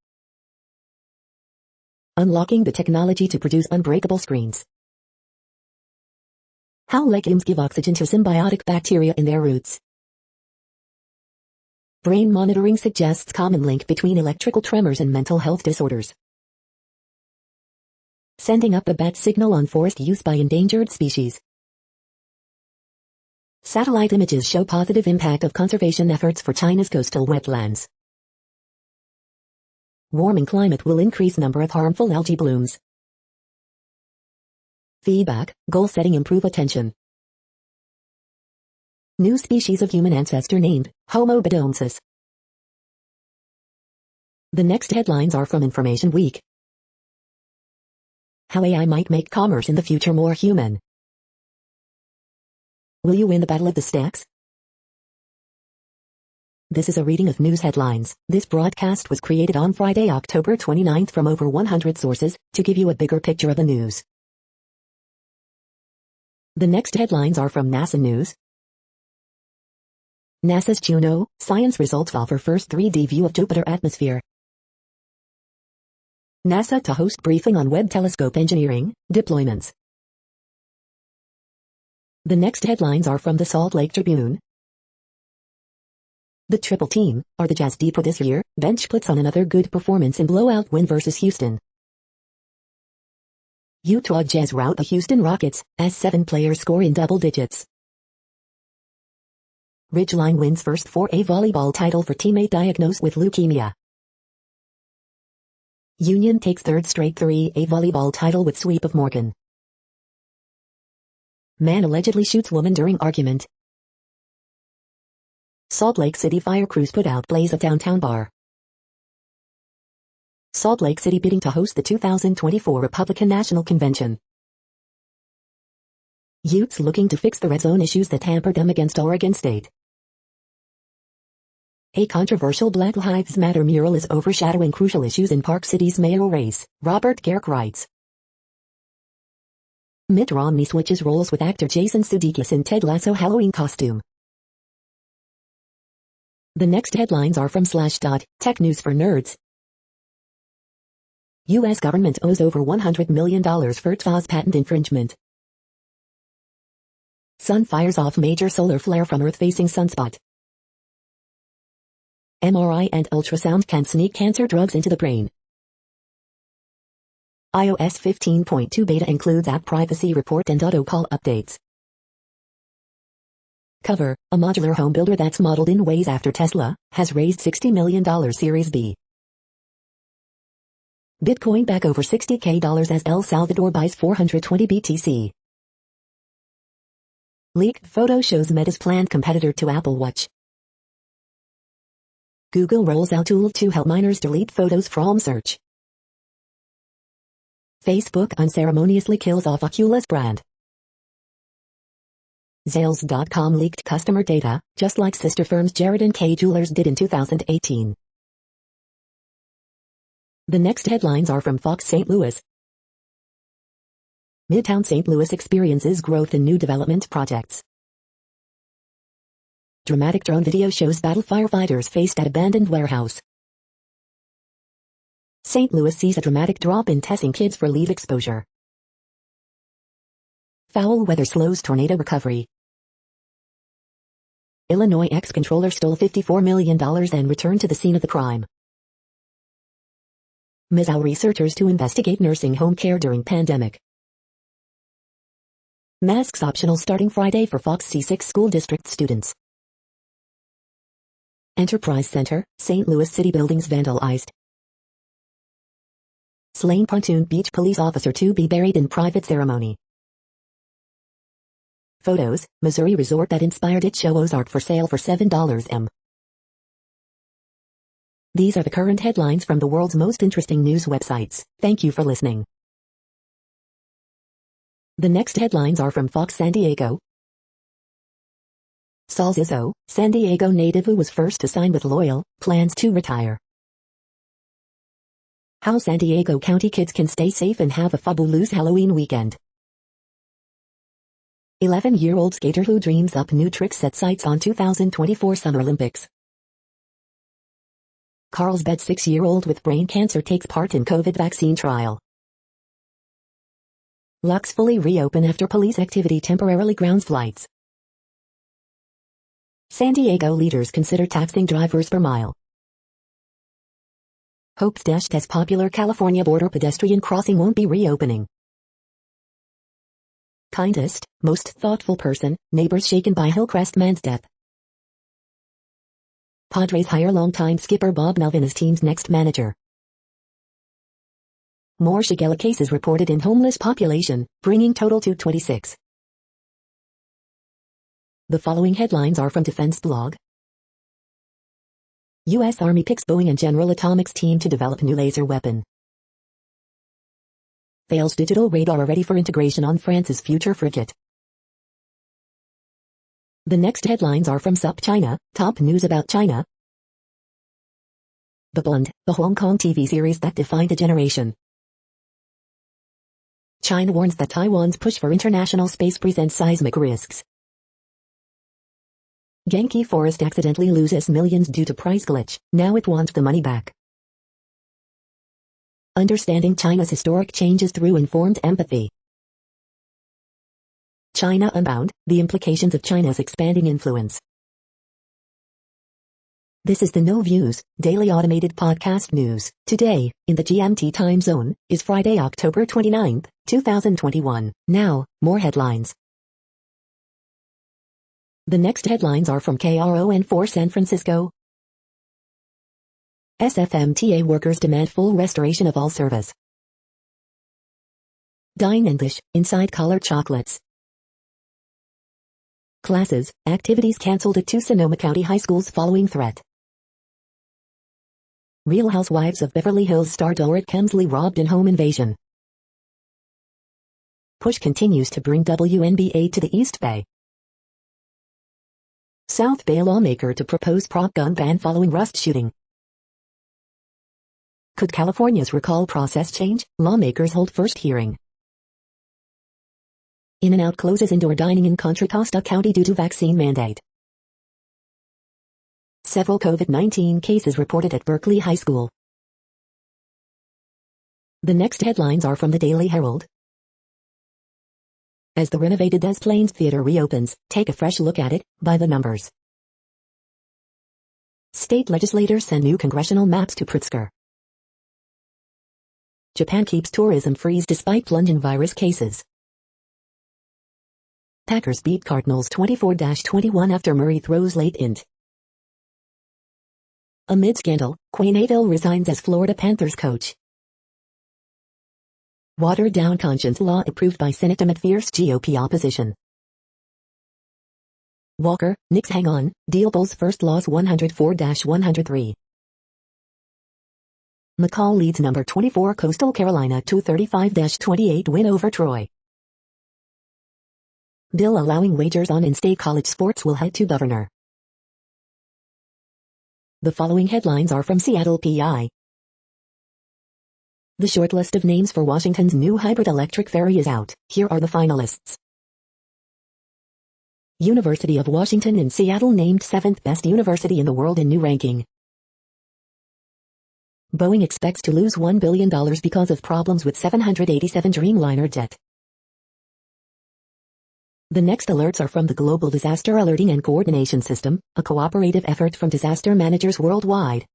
Unlocking the technology to produce unbreakable screens. How legumes give oxygen to symbiotic bacteria in their roots. Brain monitoring suggests common link between electrical tremors and mental health disorders. Sending up a bat signal on forest use by endangered species. Satellite images show positive impact of conservation efforts for China's coastal wetlands. Warming climate will increase number of harmful algae blooms. Feedback, goal setting improve attention. New species of human ancestor named Homo bedouensis. The next headlines are from Information Week. How AI might make commerce in the future more human. Will you win the battle of the stacks? This is a reading of news headlines. This broadcast was created on Friday, October 29th from over 100 sources, to give you a bigger picture of the news. The next headlines are from NASA News. NASA's Juno, science results offer first 3D view of Jupiter atmosphere. NASA to host briefing on Webb telescope engineering, deployments. The next headlines are from the Salt Lake Tribune. The triple team, are the Jazz deeper this year? Bench puts on another good performance in blowout win versus Houston. Utah Jazz rout the Houston Rockets, as 7 players score in double digits. Ridgeline wins first 4A volleyball title for teammate diagnosed with leukemia. Union takes third straight 3A volleyball title with sweep of Morgan. Man allegedly shoots woman during argument. Salt Lake City fire crews put out blaze of downtown bar. Salt Lake City bidding to host the 2024 Republican National Convention. Utes looking to fix the red zone issues that hampered them against Oregon State. A controversial Black Lives Matter mural is overshadowing crucial issues in Park City's mayoral race, Robert Garrick writes. Mitt Romney switches roles with actor Jason Sudeikis in Ted Lasso Halloween costume. The next headlines are from Slashdot, tech news for nerds. U.S. government owes over $100 million for TVA's patent infringement. Sun fires off major solar flare from Earth-facing sunspot. MRI and ultrasound can sneak cancer drugs into the brain. iOS 15.2 beta includes app privacy report and auto call updates. Cover, a modular home builder that's modeled in ways after Tesla, has raised $60 million Series B. Bitcoin back over $60K as El Salvador buys 420 BTC. Leaked photo shows Meta's planned competitor to Apple Watch. Google rolls out tool to help minors delete photos from search. Facebook unceremoniously kills off Oculus brand. Zales.com leaked customer data, just like sister firms Jared and Kay Jewelers did in 2018. The next headlines are from Fox St. Louis. Midtown St. Louis experiences growth in new development projects. Dramatic drone video shows battle firefighters faced at abandoned warehouse. St. Louis sees a dramatic drop in testing kids for lead exposure. Foul weather slows tornado recovery. Illinois ex-controller stole $54 million and returned to the scene of the crime. Missouri researchers to investigate nursing home care during pandemic. Masks optional starting Friday for Fox C6 school district students. Enterprise Center, St. Louis City buildings vandalized. Slain pontoon beach police officer to be buried in private ceremony. Photos, Missouri resort that inspired it show Ozark for sale for $7 These are the current headlines from the world's most interesting news websites. Thank you for listening. The next headlines are from Fox San Diego. Saul Zizzo, San Diego native who was first to sign with Loyal, plans to retire. How San Diego County kids can stay safe and have a fabulous Halloween weekend. 11-year-old skater who dreams up new tricks set sights on 2024 Summer Olympics. Carlsbad 6-year-old with brain cancer takes part in COVID vaccine trial. Locks fully reopen after police activity temporarily grounds flights. San Diego leaders consider taxing drivers per mile. Hopes dashed as popular California border pedestrian crossing won't be reopening. Kindest, most thoughtful person, neighbors shaken by Hillcrest man's death. Padres hire longtime skipper Bob Melvin as team's next manager. More Shigella cases reported in homeless population, bringing total to 26. The following headlines are from Defense Blog. U.S. Army picks Boeing and General Atomics team to develop new laser weapon. Fails digital radar ready for integration on France's future frigate. The next headlines are from SUP China, top news about China. The Blonde, the Hong Kong TV series that defined a generation. China warns that Taiwan's push for international space presents seismic risks. Genki Forest accidentally loses millions due to price glitch, now it wants the money back. Understanding China's historic changes through informed empathy. China Unbound, the implications of China's expanding influence. This is the No Views, daily automated podcast news. Today, in the GMT time zone, is Friday, October 29, 2021. Now, more headlines. The next headlines are from KRON4 San Francisco. SFMTA workers demand full restoration of all service. Dine English, inside collar chocolates. Classes, activities canceled at two Sonoma County high schools following threat. Real Housewives of Beverly Hills star Dorit Kemsley robbed in home invasion. Push continues to bring WNBA to the East Bay. South Bay lawmaker to propose prop gun ban following Rust shooting. Could California's recall process change? Lawmakers hold first hearing. In-N-Out closes indoor dining in Contra Costa County due to vaccine mandate. Several COVID-19 cases reported at Berkeley High School. The next headlines are from the Daily Herald. As the renovated Des Plaines Theater reopens, take a fresh look at it, by the numbers. State legislators send new congressional maps to Pritzker. Japan keeps tourism freeze despite plunge in virus cases. Packers beat Cardinals 24-21 after Murray throws late int. Amid scandal, Quinn Adell resigns as Florida Panthers coach. Watered down conscience law approved by Senate amid fierce GOP opposition. Walker, Knicks hang on, deal Bulls first loss 104-103. McCall leads number 24 Coastal Carolina to 35-28 win over Troy. Bill allowing wagers on in-state college sports will head to governor. The following headlines are from Seattle PI. The short list of names for Washington's new hybrid electric ferry is out. Here are the finalists. University of Washington in Seattle named 7th best university in the world in new ranking. Boeing expects to lose $1 billion because of problems with 787 Dreamliner jet. The next alerts are from the Global Disaster Alerting and Coordination System, a cooperative effort from disaster managers worldwide.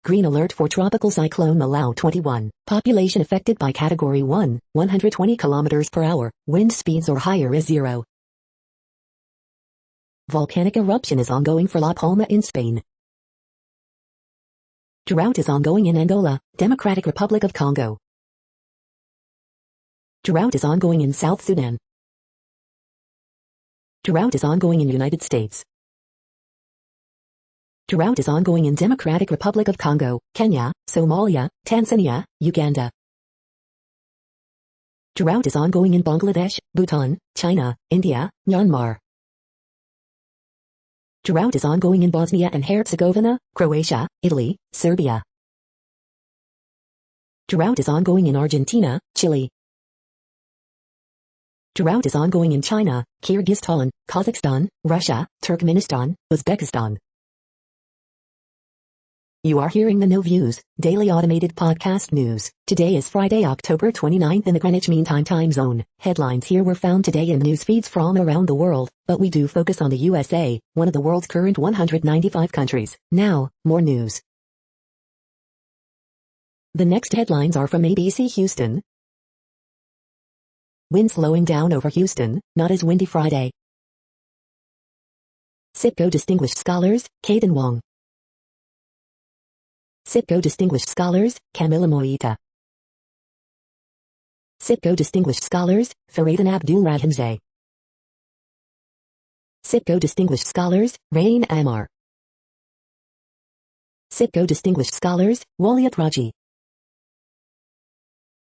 Green alert for tropical cyclone Malau 21. Population affected by Category 1, 120 km per hour, wind speeds or higher is 0. Volcanic eruption is ongoing for La Palma in Spain. Drought is ongoing in Angola, Democratic Republic of Congo. Drought is ongoing in South Sudan. Drought is ongoing in United States. Drought is ongoing in Democratic Republic of Congo, Kenya, Somalia, Tanzania, Uganda. Drought is ongoing in Bangladesh, Bhutan, China, India, Myanmar. Drought is ongoing in Bosnia and Herzegovina, Croatia, Italy, Serbia. Drought is ongoing in Argentina, Chile. Drought is ongoing in China, Kyrgyzstan, Kazakhstan, Russia, Turkmenistan, Uzbekistan. You are hearing the No Views, daily automated podcast news. Today is Friday, October 29th in the Greenwich Mean Time zone. Headlines here were found today in news feeds from around the world, but we do focus on the USA, one of the world's current 195 countries. Now, more news. The next headlines are from ABC Houston. Wind slowing down over Houston, not as windy Friday. CIPCO Distinguished Scholars, Caden Wong. CIPCO Distinguished Scholars, Camila Moita. CIPCO Distinguished Scholars, Faridan Abdul Rahimzai. CIPCO Distinguished Scholars, Rain Amar. CIPCO Distinguished Scholars, Waliat Raji.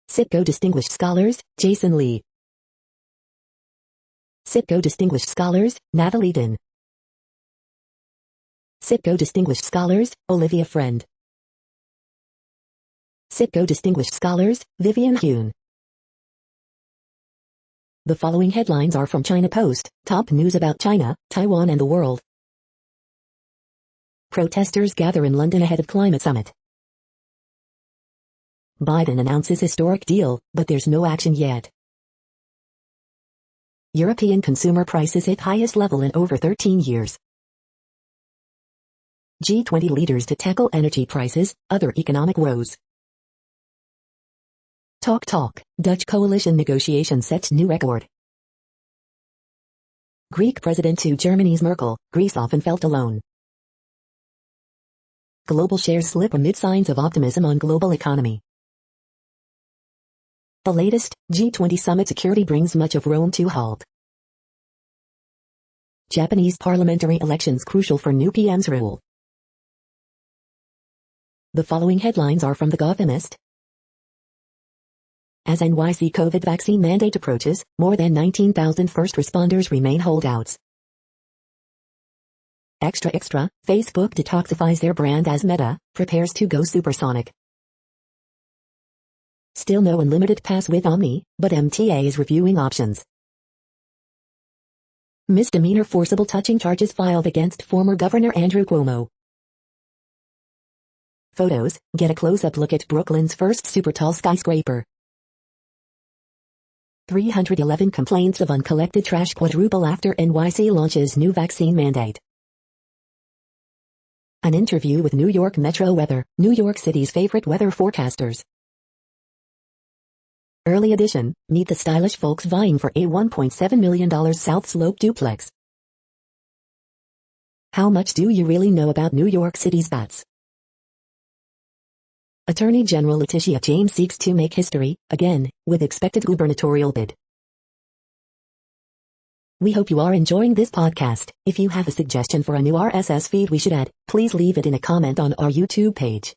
CIPCO Distinguished Scholars, Jason Lee. CIPCO Distinguished Scholars, Natalie Din. CIPCO Distinguished Scholars, Olivia Friend. CIPCO Distinguished Scholars, Vivian Hune. The following headlines are from China Post, top news about China, Taiwan and the world. Protesters gather in London ahead of climate summit. Biden announces historic deal, but there's no action yet. European consumer prices hit highest level in over 13 years. G20 leaders to tackle energy prices, other economic woes. Talk, Dutch coalition negotiation sets new record. Greek president to Germany's Merkel, Greece often felt alone. Global shares slip amid signs of optimism on global economy. The latest, G20 summit security brings much of Rome to halt. Japanese parliamentary elections crucial for new PM's rule. The following headlines are from The Gothamist. As NYC COVID vaccine mandate approaches, more than 19,000 first responders remain holdouts. Extra, Facebook detoxifies their brand as Meta prepares to go supersonic. Still no unlimited pass with Omni, but MTA is reviewing options. Misdemeanor forcible touching charges filed against former Governor Andrew Cuomo. Photos, get a close-up look at Brooklyn's first super-tall skyscraper. 311 complaints of uncollected trash quadruple after NYC launches new vaccine mandate. An interview with New York Metro Weather, New York City's favorite weather forecasters. Early edition, meet the stylish folks vying for a $1.7 million South Slope duplex. How much do you really know about New York City's bats? Attorney General Letitia James seeks to make history, again, with expected gubernatorial bid. We hope you are enjoying this podcast. If you have a suggestion for a new RSS feed we should add, please leave it in a comment on our YouTube page.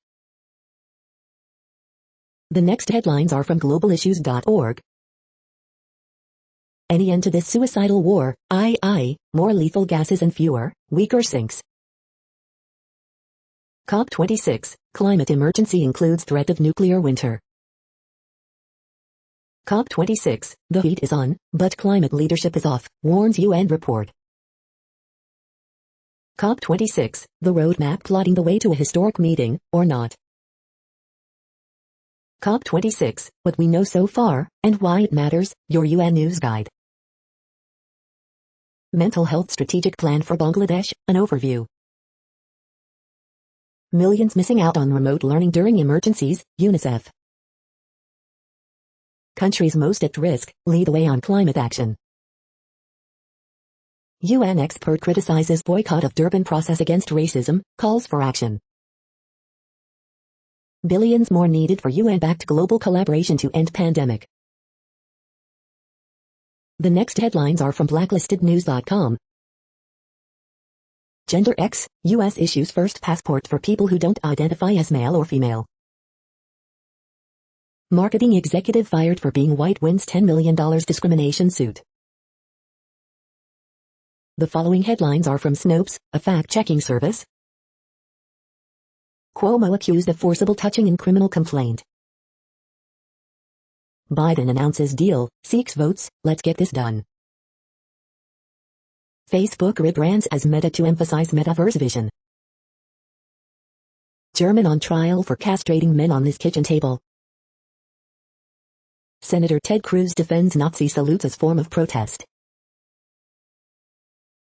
The next headlines are from globalissues.org. Any end to this suicidal war? Aye, more lethal gases and fewer, weaker sinks. COP26, climate emergency includes threat of nuclear winter. COP26, the heat is on, but climate leadership is off, warns UN report. COP26, the roadmap plotting the way to a historic meeting, or not. COP26, what we know so far, and why it matters, your UN News Guide. Mental Health Strategic Plan for Bangladesh, an overview. Millions missing out on remote learning during emergencies, UNICEF. Countries most at risk, lead the way on climate action. UN expert criticizes boycott of Durban process against racism, calls for action. Billions more needed for UN-backed global collaboration to end pandemic. The next headlines are from blacklistednews.com. Gender X, U.S. issues first passport for people who don't identify as male or female. Marketing executive fired for being white wins $10 million discrimination suit. The following headlines are from Snopes, a fact-checking service. Cuomo accused of forcible touching in criminal complaint. Biden announces deal, seeks votes, let's get this done. Facebook rebrands as Meta to emphasize metaverse vision. German on trial for castrating men on his kitchen table. Senator Ted Cruz defends Nazi salutes as form of protest.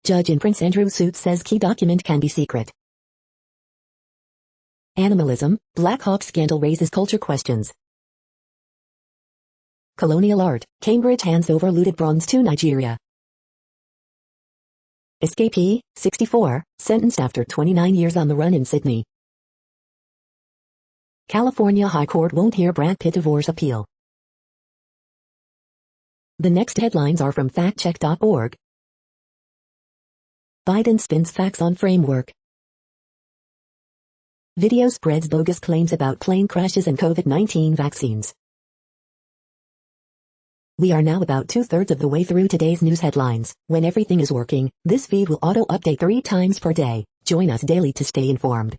Judge in Prince Andrew suit says key document can be secret. Animalism, Black Hawk scandal raises culture questions. Colonial art, Cambridge hands over looted bronze to Nigeria. Escapee, 64, sentenced after 29 years on the run in Sydney. California High Court won't hear Brad Pitt divorce appeal. The next headlines are from factcheck.org. Biden spins facts on framework. Video spreads bogus claims about plane crashes and COVID-19 vaccines. We are now about 2/3 of the way through today's news headlines. When everything is working, this feed will auto-update 3 times per day. Join us daily to stay informed.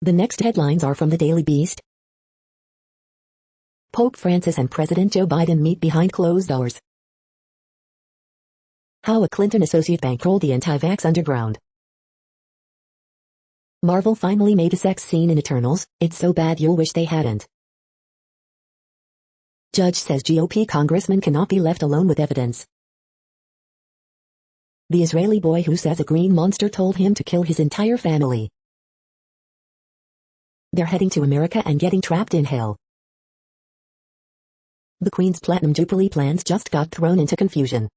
The next headlines are from the Daily Beast. Pope Francis and President Joe Biden meet behind closed doors. How a Clinton associate bankrolled the anti-vax underground. Marvel finally made a sex scene in Eternals. It's so bad you'll wish they hadn't. Judge says GOP congressman cannot be left alone with evidence. The Israeli boy who says a green monster told him to kill his entire family. They're heading to America and getting trapped in hell. The Queen's Platinum Jubilee plans just got thrown into confusion.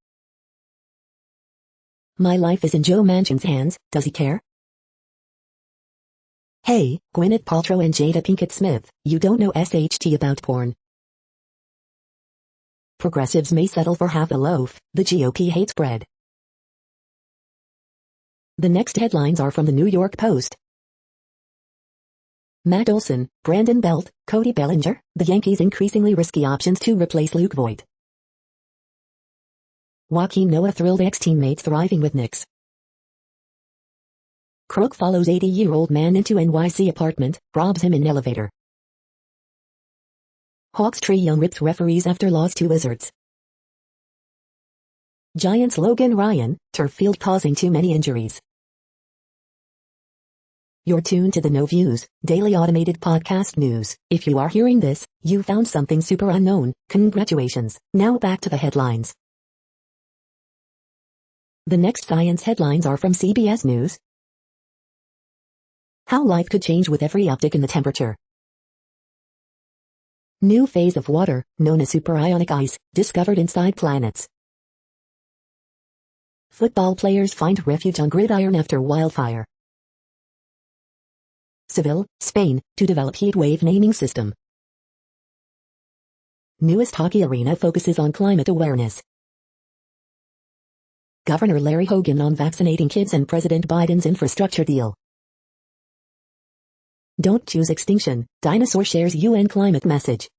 My life is in Joe Manchin's hands, does he care? Hey, Gwyneth Paltrow and Jada Pinkett Smith, you don't know SHT about porn. Progressives may settle for half a loaf, the GOP hates bread. The next headlines are from the New York Post. Matt Olson, Brandon Belt, Cody Bellinger, the Yankees' increasingly risky options to replace Luke Voigt. Joaquin Noah thrilled ex-teammates thriving with Knicks. Crook follows 80-year-old man into NYC apartment, robs him in elevator. Hawks Trae Young rips referees after loss to Wizards. Giants Logan Ryan, turf field causing too many injuries. You're tuned to the No Views, daily automated podcast news. If you are hearing this, you found something super unknown. Congratulations. Now back to the headlines. The next science headlines are from CBS News. How life could change with every uptick in the temperature. New phase of water, known as superionic ice, discovered inside planets. Football players find refuge on gridiron after wildfire. Seville, Spain, to develop heat wave naming system. Newest hockey arena focuses on climate awareness. Governor Larry Hogan on vaccinating kids and President Biden's infrastructure deal. Don't choose extinction, dinosaur shares UN climate message.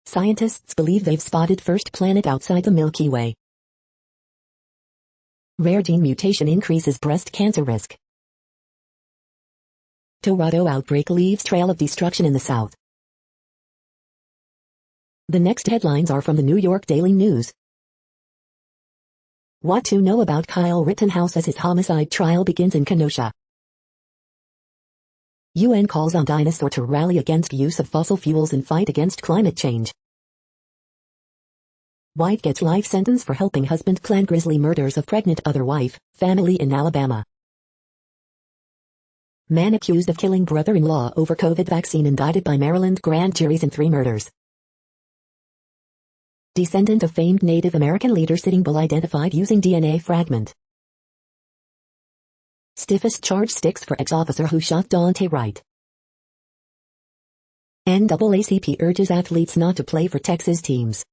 Scientists believe they've spotted first planet outside the Milky Way. Rare gene mutation increases breast cancer risk. Tornado outbreak leaves trail of destruction in the south. The next headlines are from the New York Daily News. What to know about Kyle Rittenhouse as his homicide trial begins in Kenosha. UN calls on dinosaur to rally against use of fossil fuels and fight against climate change. Wife gets life sentence for helping husband plan grisly murders of pregnant other wife, family in Alabama. Man accused of killing brother-in-law over COVID vaccine indicted by Maryland grand juries in 3 murders. Descendant of famed Native American leader Sitting Bull identified using DNA fragment. Stiffest charge sticks for ex-officer who shot Daunte Wright. NAACP urges athletes not to play for Texas teams.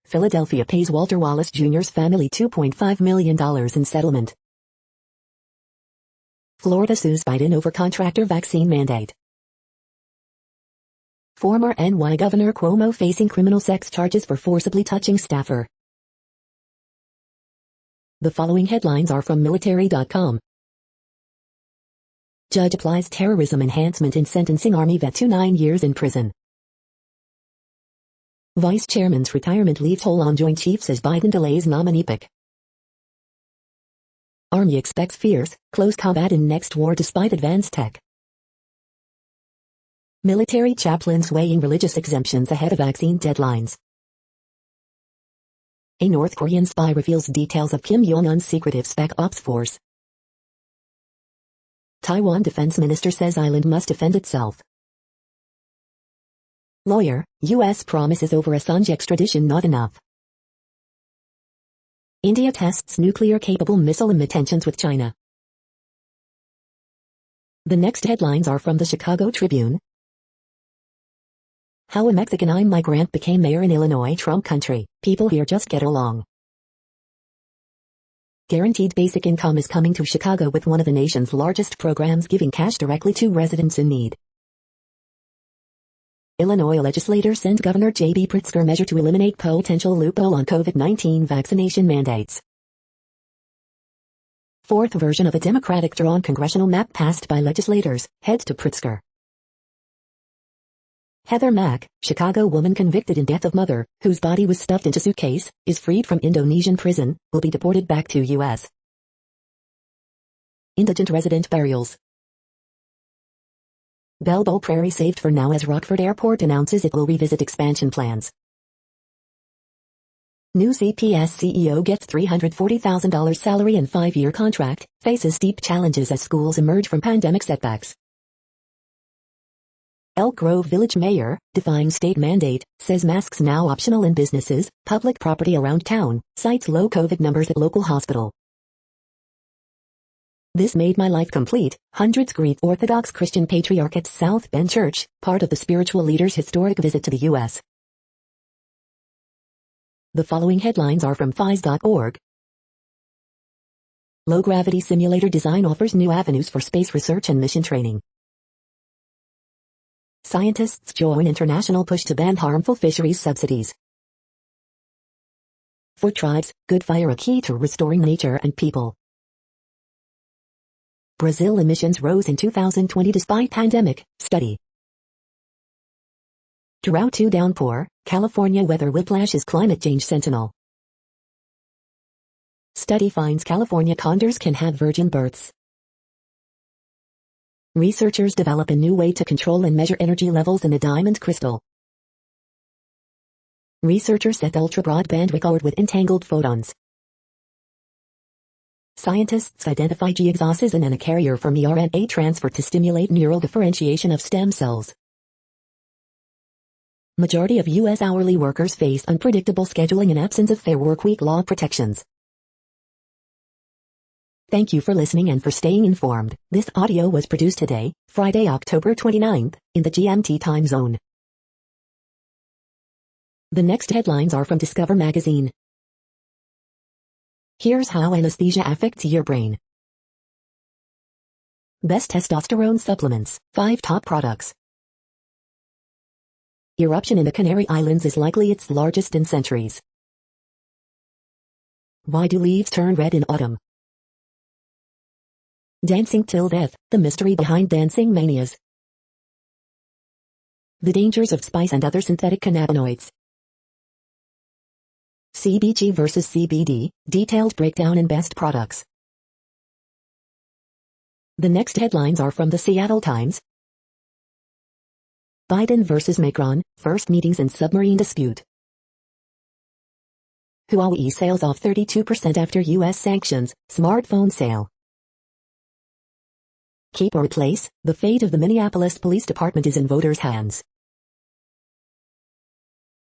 Philadelphia pays Walter Wallace Jr.'s family $2.5 million in settlement. Florida sues Biden over contractor vaccine mandate. Former NY Governor Cuomo facing criminal sex charges for forcibly touching staffer. The following headlines are from military.com. Judge applies terrorism enhancement in sentencing Army vet to 9 years in prison. Vice Chairman's retirement leaves hole on Joint Chiefs as Biden delays nominee pick. Army expects fierce, close combat in next war despite advanced tech. Military chaplains weighing religious exemptions ahead of vaccine deadlines. A North Korean spy reveals details of Kim Jong-un's secretive spec ops force. Taiwan Defense Minister says island must defend itself. Lawyer, U.S. promises over Assange extradition not enough. India tests nuclear-capable missile amid tensions with China. The next headlines are from the Chicago Tribune. How a Mexican immigrant became mayor in Illinois. Trump country, people here just get along. Guaranteed basic income is coming to Chicago with one of the nation's largest programs giving cash directly to residents in need. Illinois legislators send Governor J.B. Pritzker measure to eliminate potential loophole on COVID-19 vaccination mandates. Fourth version of a Democratic-drawn congressional map passed by legislators, heads to Pritzker. Heather Mack, Chicago woman convicted in death of mother, whose body was stuffed into suitcase, is freed from Indonesian prison, will be deported back to U.S. Indigent resident burials. Belleville Prairie saved for now as Rockford Airport announces it will revisit expansion plans. New CPS CEO gets $340,000 salary and 5-year contract, faces steep challenges as schools emerge from pandemic setbacks. Elk Grove Village mayor, defying state mandate, says masks now optional in businesses, public property around town, cites low COVID numbers at local hospital. This made my life complete. Hundreds greet Orthodox Christian patriarch at South Bend Church, part of the spiritual leader's historic visit to the U.S. The following headlines are from phys.org. Low-gravity simulator design offers new avenues for space research and mission training. Scientists join international push to ban harmful fisheries subsidies. For tribes, good fire a key to restoring nature and people. Brazil emissions rose in 2020 despite pandemic, study. Drought to downpour, California weather whiplash is climate change sentinel. Study finds California condors can have virgin births. Researchers develop a new way to control and measure energy levels in a diamond crystal. Researchers set ultra-broadband record with entangled photons. Scientists identify G-exocysteine and a carrier for mRNA transfer to stimulate neural differentiation of stem cells. Majority of U.S. hourly workers face unpredictable scheduling and absence of fair workweek law protections. Thank you for listening and for staying informed. This audio was produced today, Friday, October 29th, in the GMT time zone. The next headlines are from Discover magazine. Here's how anesthesia affects your brain. Best testosterone supplements, 5 top products. Eruption in the Canary Islands is likely its largest in centuries. Why do leaves turn red in autumn? Dancing till death, the mystery behind dancing manias. The dangers of spice and other synthetic cannabinoids. CBG versus CBD, detailed breakdown in best products. The next headlines are from the Seattle Times. Biden versus Macron, first meetings in submarine dispute. Huawei sales off 32% after U.S. sanctions, smartphone sale. Keep or replace, the fate of the Minneapolis Police Department is in voters' hands.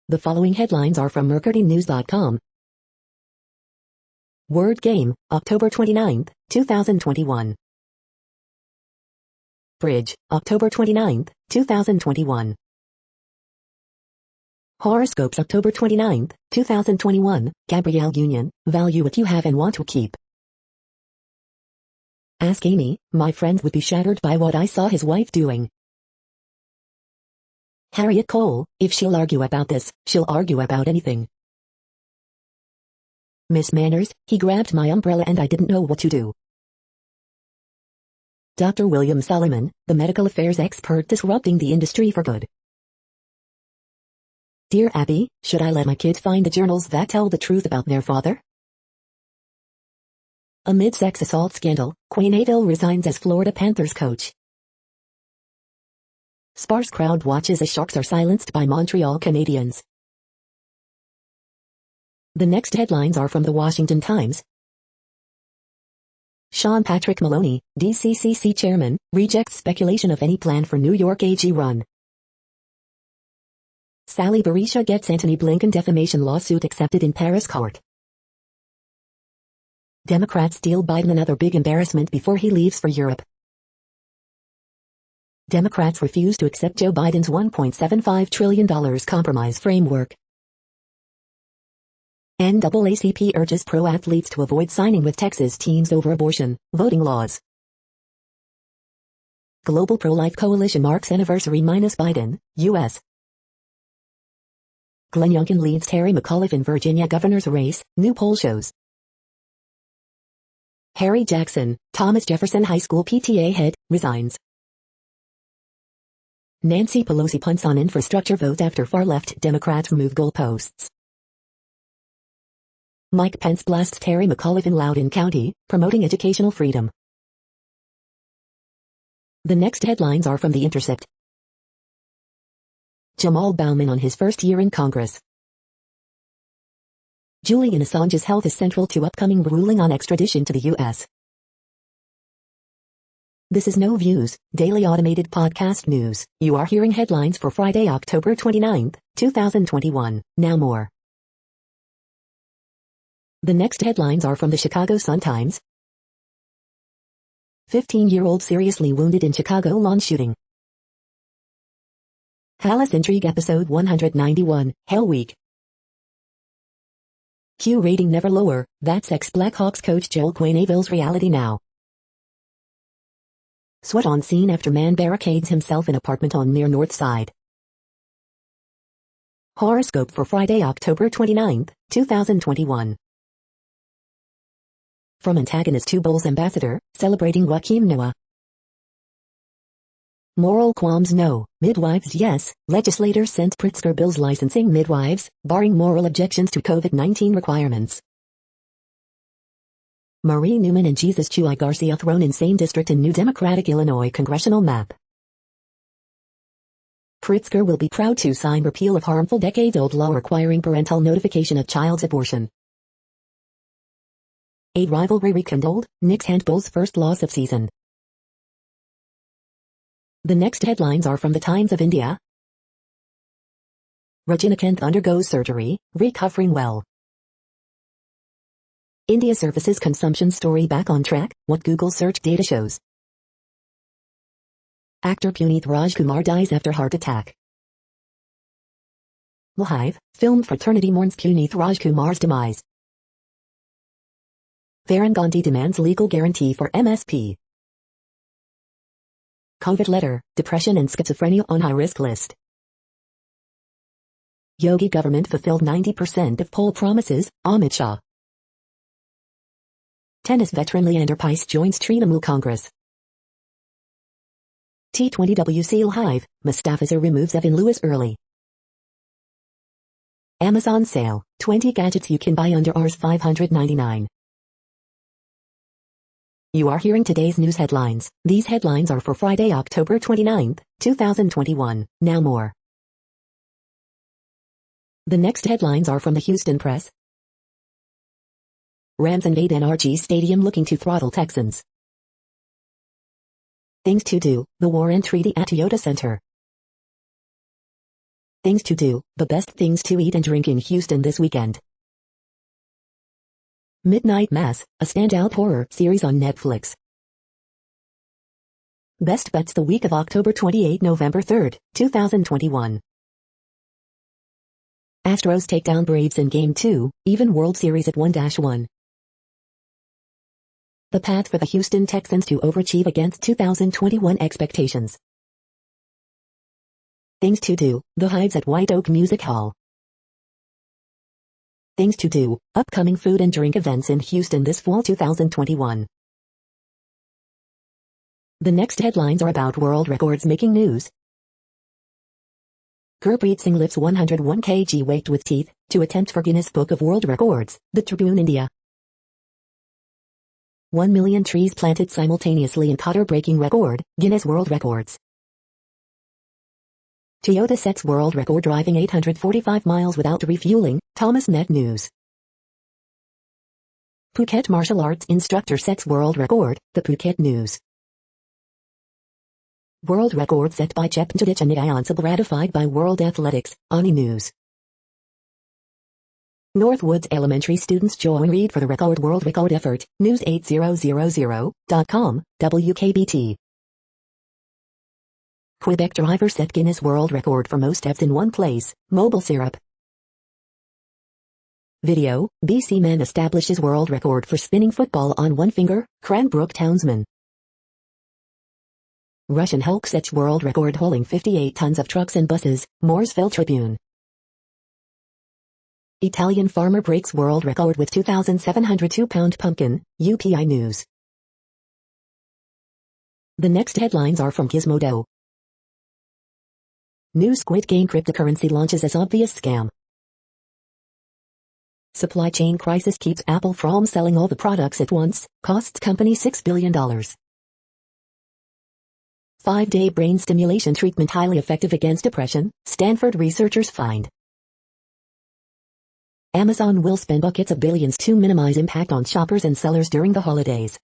The following headlines are from MercuryNews.com. Word Game, October 29, 2021. Bridge, October 29, 2021. Horoscopes, October 29, 2021. Gabrielle Union, value what you have and want to keep. Ask Amy, my friend would be shattered by what I saw his wife doing. Harriet Cole, if she'll argue about this, she'll argue about anything. Miss Manners, he grabbed my umbrella and I didn't know what to do. Dr. William Solomon, the medical affairs expert disrupting the industry for good. Dear Abby, should I let my kid find the journals that tell the truth about their father? Amid sex assault scandal, Quaynaville resigns as Florida Panthers coach. Sparse crowd watches as Sharks are silenced by Montreal Canadiens. The next headlines are from the Washington Times. Sean Patrick Maloney, DCCC chairman, rejects speculation of any plan for New York AG run. Sally Berisha gets Antony Blinken defamation lawsuit accepted in Paris court. Democrats deal Biden another big embarrassment before he leaves for Europe. Democrats refuse to accept Joe Biden's $1.75 trillion compromise framework. NAACP urges pro athletes to avoid signing with Texas teams over abortion, voting laws. Global Pro-Life Coalition marks anniversary minus Biden, U.S. Glenn Youngkin leads Terry McAuliffe in Virginia governor's race, new poll shows. Harry Jackson, Thomas Jefferson High School PTA head, resigns. Nancy Pelosi punts on infrastructure vote after far-left Democrats move goalposts. Mike Pence blasts Terry McAuliffe in Loudoun County, promoting educational freedom. The next headlines are from The Intercept. Jamal Bowman on his first year in Congress. Julian Assange's health is central to upcoming ruling on extradition to the U.S. This is No Views, daily automated podcast news. You are hearing headlines for Friday, October 29, 2021. Now more. The next headlines are from the Chicago Sun-Times. 15-year-old seriously wounded in Chicago lawn shooting. Palace Intrigue Episode 191, Hell Week. Q rating never lower, that's ex-Blackhawks coach Joel Quenneville's reality now. Sweat on scene after man barricades himself in apartment on near North Side. Horoscope for Friday, October 29, 2021. From antagonist to Bulls ambassador, celebrating Joakim Noah. Moral qualms no, midwives yes, legislators sent Pritzker bills licensing midwives, barring moral objections to COVID-19 requirements. Marie Newman and Jesus Chuy Garcia thrown in same district in new Democratic Illinois congressional map. Pritzker will be proud to sign repeal of harmful decades-old law requiring parental notification of child's abortion. A rivalry rekindled, Knicks handball's first loss of season. The next headlines are from the Times of India. Rajinikanth undergoes surgery, recovering well. India services consumption story back on track, what Google search data shows. Actor Punith Rajkumar dies after heart attack. Live, film fraternity mourns Punith Rajkumar's demise. Varun Gandhi demands legal guarantee for MSP. COVID letter, depression and schizophrenia on high-risk list. Yogi government fulfilled 90% of poll promises, Amit Shah. Tennis veteran Leander Paes joins Trinamool Congress. T20 WC Live, Mustafizer removes Evan Lewis early. Amazon sale, 20 gadgets you can buy under Rs $599. You are hearing today's news headlines. These headlines are for Friday, October 29, 2021. Now more. The next headlines are from the Houston Press. Rams invade NRG Stadium looking to throttle Texans. Things to do, the Warren Treaty at Toyota Center. Things to do, the best things to eat and drink in Houston this weekend. Midnight Mass, a standout horror series on Netflix. Best bets the week of October 28, November 3, 2021. Astros take down Braves in Game 2, even World Series at 1-1. The path for the Houston Texans to overachieve against 2021 expectations. Things to do, the Hives at White Oak Music Hall. Things to do, upcoming food and drink events in Houston this fall 2021. The next headlines are about world records making news. Gurpreet Singh lifts 101 kg weight with teeth, to attempt for Guinness Book of World Records, The Tribune India. 1 million trees planted simultaneously in Qatar breaking record, Guinness World Records. Toyota sets world record driving 845 miles without refueling, Thomas Net News. Phuket martial arts instructor sets world record, the Phuket News. World record set by Chepnchadich and Nidayansable ratified by World Athletics, Ani News. Northwoods Elementary students join Reed for the record world record effort, News 8000.com, WKBT. Quebec driver set Guinness World Record for most steps in one place, Mobile Syrup. Video, BC man establishes world record for spinning football on one finger, Cranbrook townsman. Russian Hulk sets world record hauling 58 tons of trucks and buses, Mooresville Tribune. Italian farmer breaks world record with 2,702-pound pumpkin, UPI News. The next headlines are from Gizmodo. New Squid Game cryptocurrency launches as obvious scam. Supply chain crisis keeps Apple from selling all the products at once, costs company $6 billion. 5-day brain stimulation treatment highly effective against depression, Stanford researchers find. Amazon will spend buckets of billions to minimize impact on shoppers and sellers during the holidays.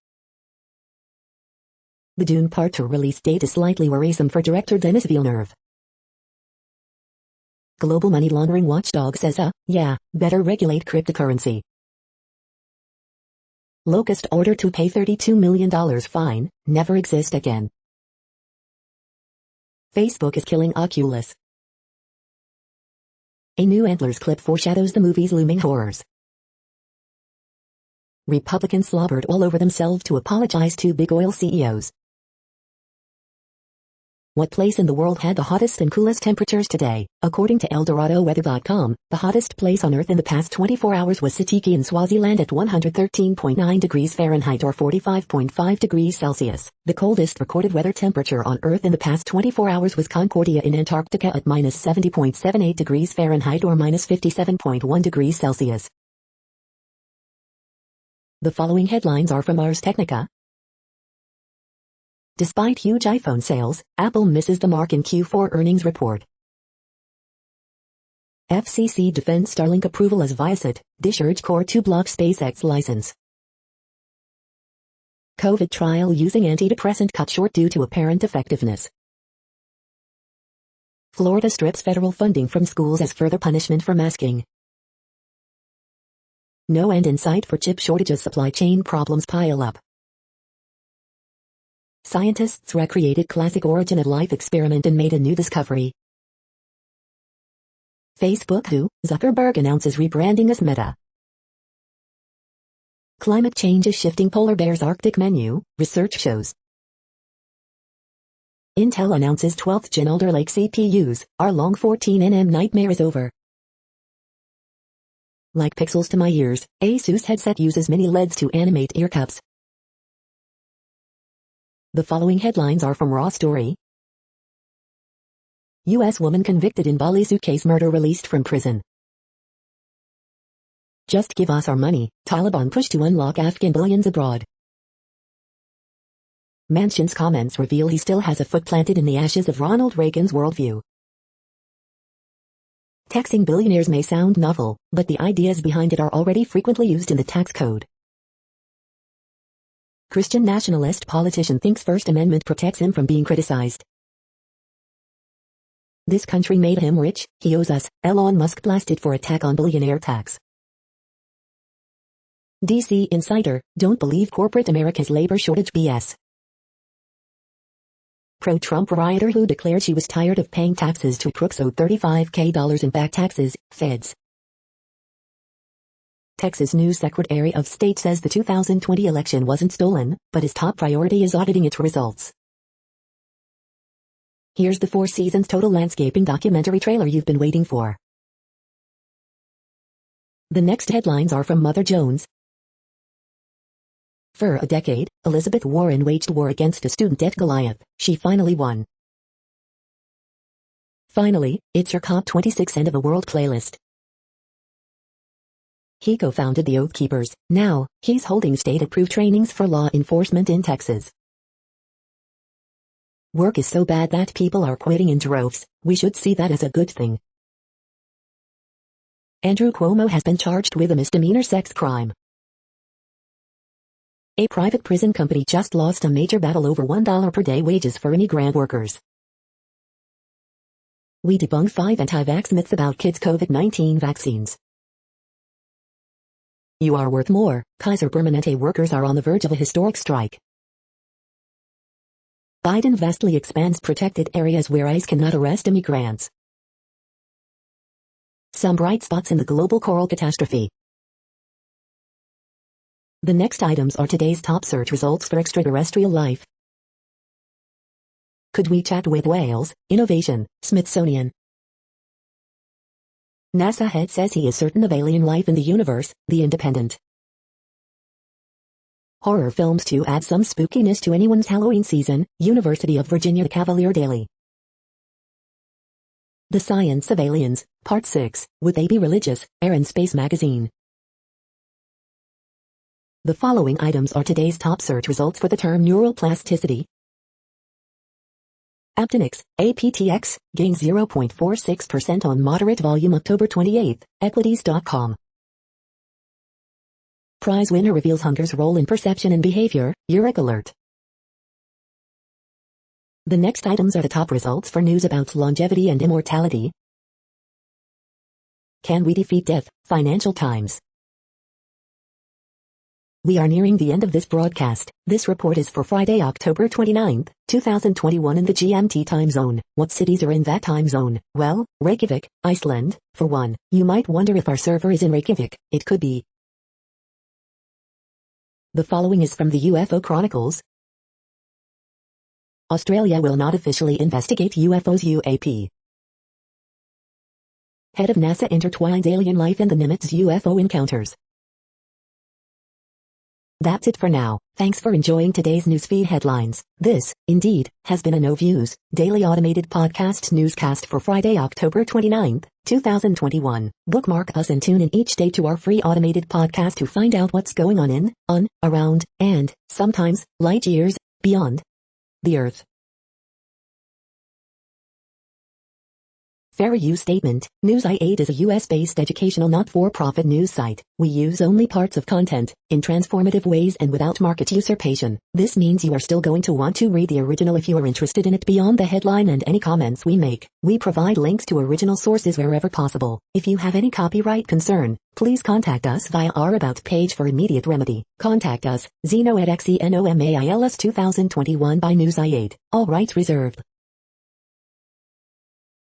The Dune Part 2 release date is slightly worrisome for director Denis Villeneuve. Global money laundering watchdog says better regulate cryptocurrency. Locust order to pay $32 million fine, never exist again. Facebook is killing Oculus. A new Antlers clip foreshadows the movie's looming horrors. Republicans slobbered all over themselves to apologize to big oil CEOs. What place in the world had the hottest and coolest temperatures today? According to ElDoradoWeather.com, the hottest place on Earth in the past 24 hours was Sitiki in Swaziland at 113.9 degrees Fahrenheit or 45.5 degrees Celsius. The coldest recorded weather temperature on Earth in the past 24 hours was Concordia in Antarctica at minus 70.78 degrees Fahrenheit or minus 57.1 degrees Celsius. The following headlines are from Ars Technica. Despite huge iPhone sales, Apple misses the mark in Q4 earnings report. FCC defends Starlink approval as Viasat, Dish urge Core to block SpaceX license. COVID trial using antidepressant cut short due to apparent effectiveness. Florida strips federal funding from schools as further punishment for masking. No end in sight for chip shortages, supply chain problems pile up. Scientists recreated classic origin of life experiment and made a new discovery. Facebook who, Zuckerberg announces rebranding as Meta. Climate change is shifting polar bear's Arctic menu, research shows. Intel announces 12th Gen Alder Lake CPUs, our long 14nm nightmare is over. Like pixels to my ears, Asus headset uses mini LEDs to animate ear cups. The following headlines are from Raw Story. U.S. woman convicted in Bali suitcase murder released from prison. Just give us our money, Taliban push to unlock Afghan billions abroad. Manchin's comments reveal he still has a foot planted in the ashes of Ronald Reagan's worldview. Taxing billionaires may sound novel, but the ideas behind it are already frequently used in the tax code. Christian nationalist politician thinks First Amendment protects him from being criticized. This country made him rich, he owes us, Elon Musk blasted for attack on billionaire tax. DC Insider, don't believe corporate America's labor shortage BS. Pro-Trump rioter who declared she was tired of paying taxes to crooks owed $35K in back taxes, feds. Texas News Secretary of State says the 2020 election wasn't stolen, but his top priority is auditing its results. Here's the 4 seasons total landscaping documentary trailer you've been waiting for. The next headlines are from Mother Jones. For a decade, Elizabeth Warren waged war against a student debt Goliath. She finally won. Finally, it's your COP26 end of the world playlist. He co-founded the Oath Keepers. Now, he's holding state-approved trainings for law enforcement in Texas. Work is so bad that people are quitting in droves. We should see that as a good thing. Andrew Cuomo has been charged with a misdemeanor sex crime. A private prison company just lost a major battle over $1 per day wages for immigrant workers. We debunk 5 anti-vax myths about kids' COVID-19 vaccines. You are worth more. Kaiser Permanente workers are on the verge of a historic strike. Biden vastly expands protected areas where ICE cannot arrest immigrants. Some bright spots in the global coral catastrophe. The next items are today's top search results for extraterrestrial life. Could we chat with whales? Innovation, Smithsonian. NASA head says he is certain of alien life in the universe, The Independent. Horror films to add some spookiness to anyone's Halloween season, University of Virginia The Cavalier Daily. The Science of Aliens, Part 6, Would They Be Religious? Air and Space Magazine. The following items are today's top search results for the term neural plasticity. Aptenics, APTX, gains 0.46% on moderate volume October 28, Equities.com. Prize winner reveals hunger's role in perception and behavior, Eureka Alert. The next items are the top results for news about longevity and immortality. Can we defeat death? Financial Times. We are nearing the end of this broadcast. This report is for Friday, October 29, 2021 in the GMT time zone. What cities are in that time zone? Well, Reykjavik, Iceland, for one. You might wonder if our server is in Reykjavik. It could be. The following is from the UFO Chronicles. Australia will not officially investigate UFOs. UAP. Head of NASA intertwines alien life and the Nimitz UFO encounters. That's it for now. Thanks for enjoying today's newsfeed headlines. This, indeed, has been a No Views, daily automated podcast newscast for Friday, October 29, 2021. Bookmark us and tune in each day to our free automated podcast to find out what's going on, around, and, sometimes, light years, beyond the Earth. Fair use statement. News i8 is a US-based educational not-for-profit news site. We use only parts of content, in transformative ways and without market usurpation. This means you are still going to want to read the original if you are interested in it beyond the headline and any comments we make. We provide links to original sources wherever possible. If you have any copyright concern, please contact us via our About page for immediate remedy. Contact us, Zeno at XENOMAILS 2021 by News i8. All rights reserved.